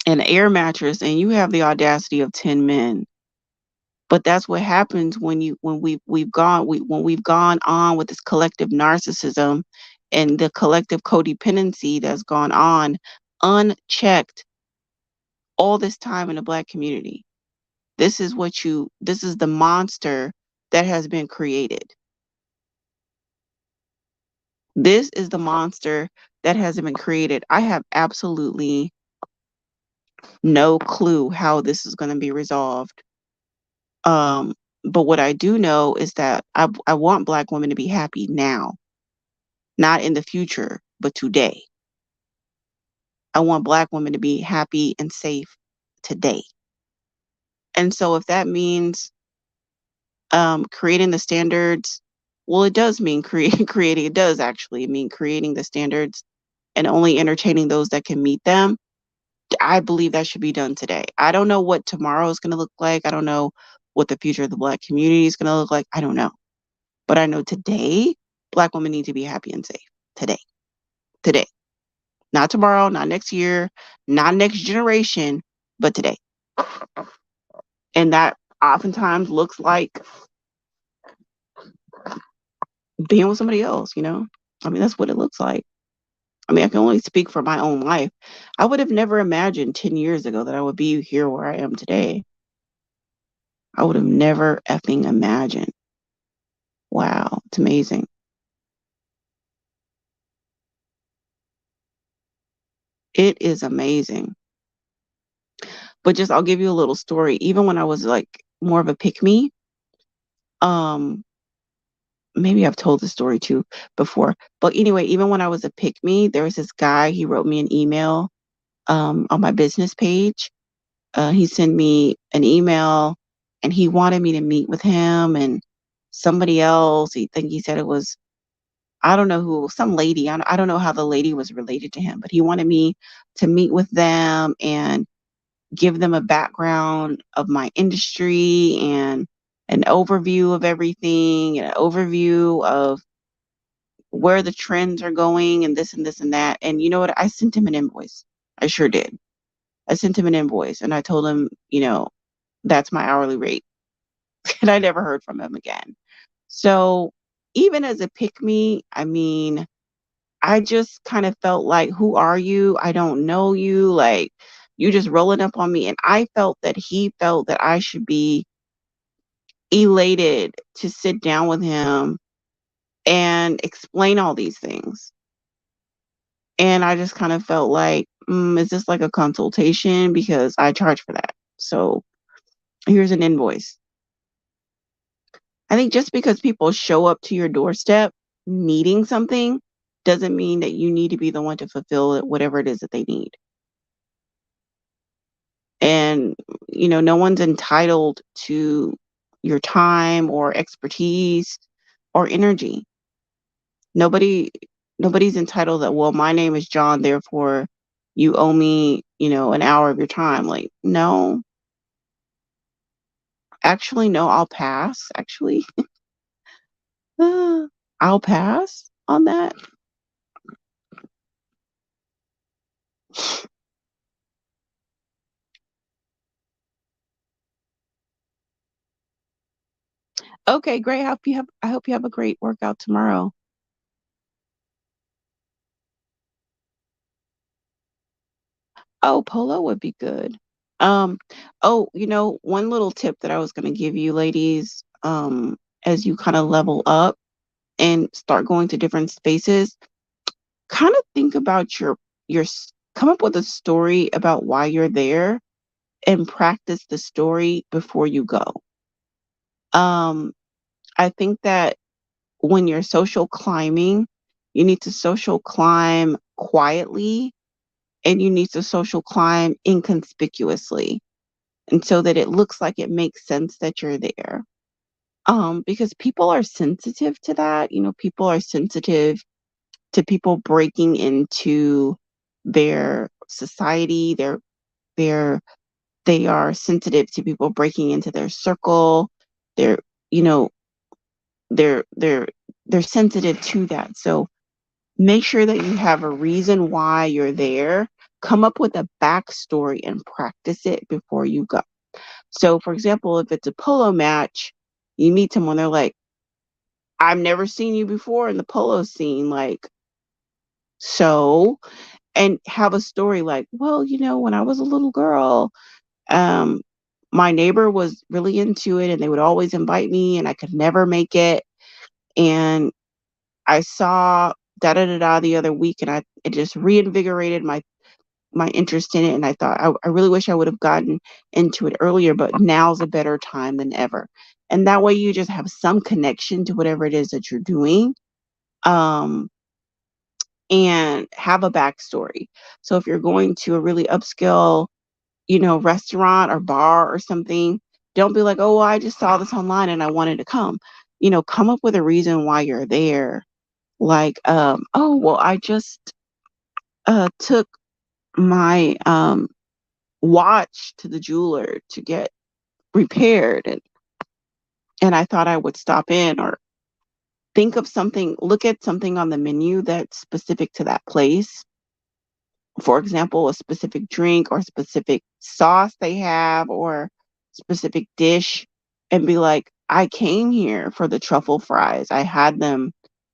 an air mattress, and you have the audacity of 10 men. But that's what happens when we've gone on with this collective narcissism and the collective codependency that's gone on unchecked all this time in the black community. This is the monster that has been created. This is the monster that hasn't been created. I have absolutely no clue how this is going to be resolved. Um, but what I do know is that I want Black women to be happy now, not in the future, but today. I want Black women to be happy and safe today. And so if that means creating the standards, well, it does mean creating, it does actually mean creating the standards and only entertaining those that can meet them. I believe that should be done today. I don't know what tomorrow is going to look like. I don't know what the future of the Black community is going to look like. I don't know. But I know today, Black women need to be happy and safe. Today. Today. Not tomorrow, not next year, not next generation, but today. And that oftentimes looks like being with somebody else, you know? I mean, that's what it looks like. I mean, I can only speak for my own life. I would have never imagined 10 years ago that I would be here where I am today. I would have never effing imagined. Wow, it's amazing. It is amazing. But just I'll give you a little story. Even when I was like more of a pick me, um, maybe I've told the story too before. But anyway, even when I was a pick me, there was this guy, he wrote me an email on my business page. He sent me an email and he wanted me to meet with him and somebody else. He think he said it was, I don't know who, some lady. I don't know how the lady was related to him, but he wanted me to meet with them and give them a background of my industry and an overview of everything and an overview of where the trends are going and this and this and that. And you know what? I sent him an invoice. I sure did. I sent him an invoice and I told him, that's my hourly rate. And I never heard from him again. So even as a pick me, I mean, I just kind of felt like, who are you? I don't know you. Like, you just rolling up on me. And I felt that he felt that I should be elated to sit down with him and explain all these things. And I just kind of felt like, is this like a consultation? Because I charge for that. So here's an invoice. I think just because people show up to your doorstep needing something doesn't mean that you need to be the one to fulfill it, whatever it is that they need. And, no one's entitled to your time or expertise or energy. Nobody, nobody's entitled that, well, my name is John, therefore you owe me, an hour of your time. Like, no, actually, no, I'll pass. Actually, I'll pass on that. Okay, great. I hope you have a great workout tomorrow. Oh, polo would be good. Um, oh, one little tip that I was going to give you ladies, as you kind of level up and start going to different spaces, kind of think about come up with a story about why you're there and practice the story before you go. Um, I think that when you're social climbing, you need to social climb quietly and you need to social climb inconspicuously. And so that it looks like it makes sense that you're there. Because people are sensitive to that. People are sensitive to people breaking into their society. They're they are sensitive to people breaking into their circle. They're, you know, they're they're sensitive to that. So make sure that you have a reason why you're there. Come up with a backstory and practice it before you go. So, for example, if it's a polo match, you meet someone, they're like, I've never seen you before in the polo scene. Like, so, and have a story like, well, when I was a little girl, um, my neighbor was really into it and they would always invite me and I could never make it. And I saw da da da da the other week, and it just reinvigorated my interest in it. And I thought I really wish I would have gotten into it earlier, but now's a better time than ever. And that way you just have some connection to whatever it is that you're doing. Um, and have a backstory. So if you're going to a really upscale, restaurant or bar or something, don't be like, oh, well, I just saw this online and I wanted to come. Come up with a reason why you're there. Like, oh, well, I just took my watch to the jeweler to get repaired, and I thought I would stop in, or think of something, look at something on the menu that's specific to that place. For example, a specific drink or specific sauce they have or specific dish, and be like, I came here for the truffle fries. I had them,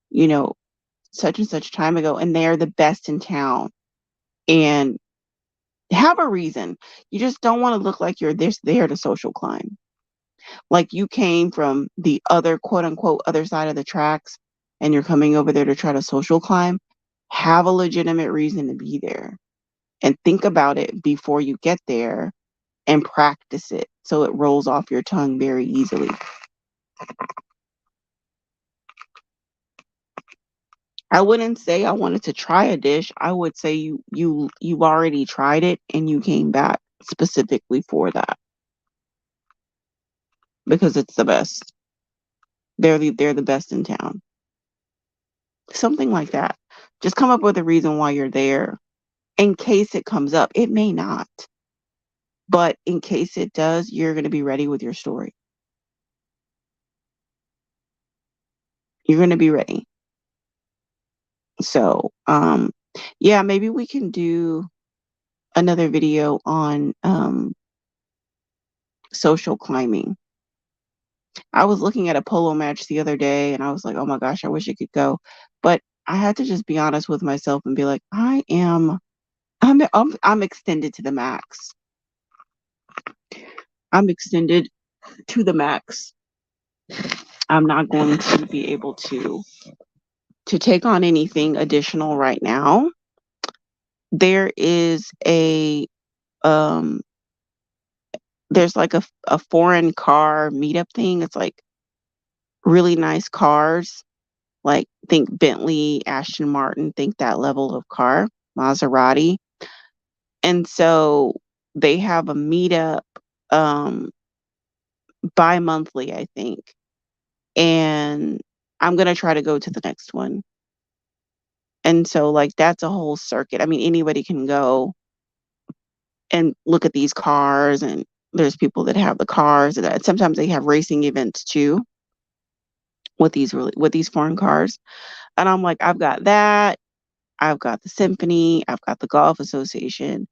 you know, such and such time ago, and they're the best in town. And have a reason. You just don't want to look like you're this there to social climb. Like you came from the other quote unquote other side of the tracks and you're coming over there to try to social climb. Have a legitimate reason to be there and think about it before you get there and practice it so it rolls off your tongue very easily. I wouldn't say I wanted to try a dish. I would say you've already tried it and you came back specifically for that because it's the best. They're the best in town. Something like that. Just come up with a reason why you're there in case it comes up. It may not, but in case it does, you're going to be ready with your story. You're going to be ready. So, yeah, maybe we can do another video on social climbing. I was looking at a polo match the other day and I was like, oh my gosh, I wish I could go. But I had to just be honest with myself and be like, I'm extended to the max. I'm extended to the max. I'm not going to be able to take on anything additional right now. There is um there's like a foreign car meetup thing. It's like really nice cars. Like think Bentley, Aston Martin, think that level of car, Maserati. And so they have a meetup um bi-monthly, I think. And I'm gonna try to go to the next one. And so like that's a whole circuit. I mean, anybody can go and look at these cars, and there's people that have the cars, and sometimes they have racing events too with these foreign cars. And I'm like, I've got that. I've got the symphony. I've got the golf association.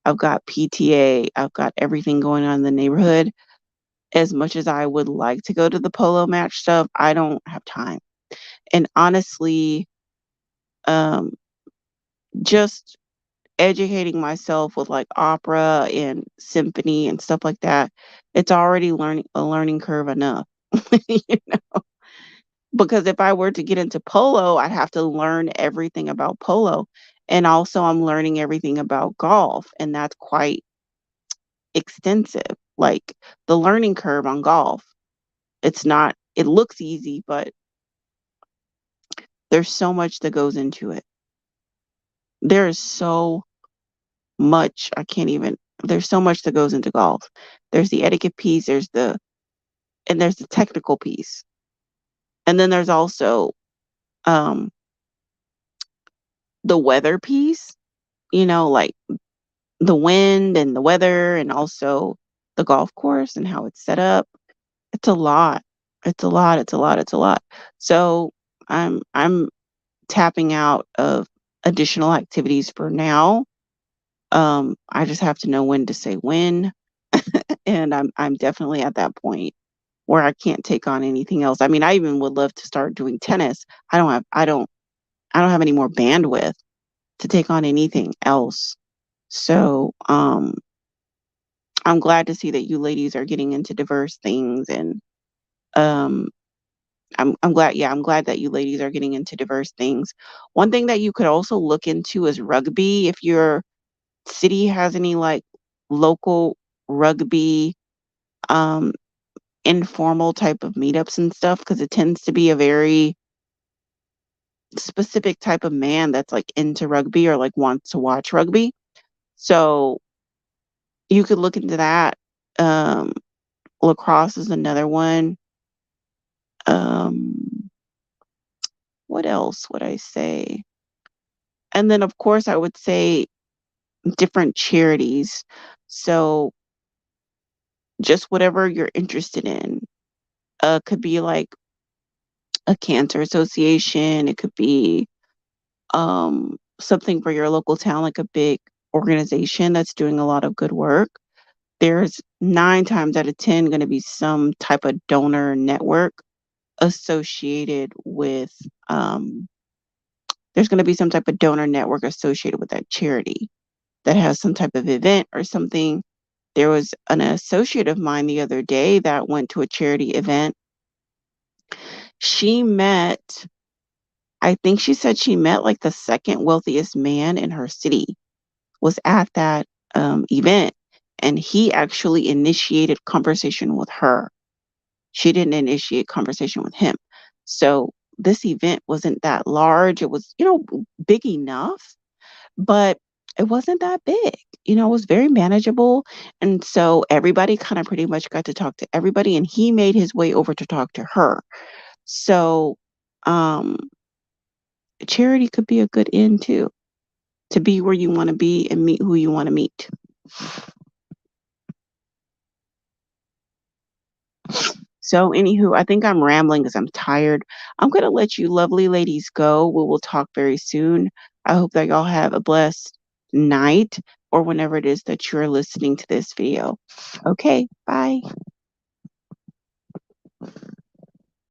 I've got PTA. I've got everything going on in the neighborhood. As much as I would like to go to the polo match stuff, I don't have time. And honestly, um, just educating myself with like opera and symphony and stuff like that, it's already learning a learning curve enough. You know? Because if I were to get into polo, I'd have to learn everything about polo. And also I'm learning everything about golf, and that's quite extensive. Like the learning curve on golf, it looks easy, but there's so much that goes into it. There is so much, there's so much that goes into golf. There's the etiquette piece, there's the technical piece. And then there's also um the weather piece, like the wind and the weather, and also the golf course and how it's set up. It's a lot. It's a lot. It's a lot. It's a lot. So I'm tapping out of additional activities for now. I just have to know when to say when. And I'm definitely at that point where I can't take on anything else. I mean, I even would love to start doing tennis. I don't have any more bandwidth to take on anything else. So, I'm glad to see that you ladies are getting into diverse things and um I'm glad, yeah, I'm glad that you ladies are getting into diverse things. One thing that you could also look into is rugby. If your city has any like local rugby um informal type of meetups and stuff, because it tends to be a very specific type of man that's like into rugby or like wants to watch rugby. So you could look into that. Um, Lacrosse is another one. Um, what else would I say? And then, of course, I would say different charities. So just whatever you're interested in. Could be like a cancer association. It could be something for your local town, like a big organization that's doing a lot of good work. There's 9 times out of 10 gonna be some type of donor network associated with, um there's gonna be some type of donor network associated with that charity that has some type of event or something. There was an associate of mine the other day that went to a charity event. She met I think she said she met, like, the 2nd wealthiest man in her city was at that, event, and he actually initiated conversation with her. She didn't initiate conversation with him. So this event wasn't that large. It was, big enough, but it wasn't that big. It was very manageable. And so everybody kind of pretty much got to talk to everybody, and he made his way over to talk to her. So um charity could be a good end too, to be where you want to be and meet who you want to meet. So, anywho, I think I'm rambling because I'm tired. I'm going to let you lovely ladies go. We will talk very soon. I hope that y'all have a blessed night or whenever it is that you're listening to this video. Okay, bye.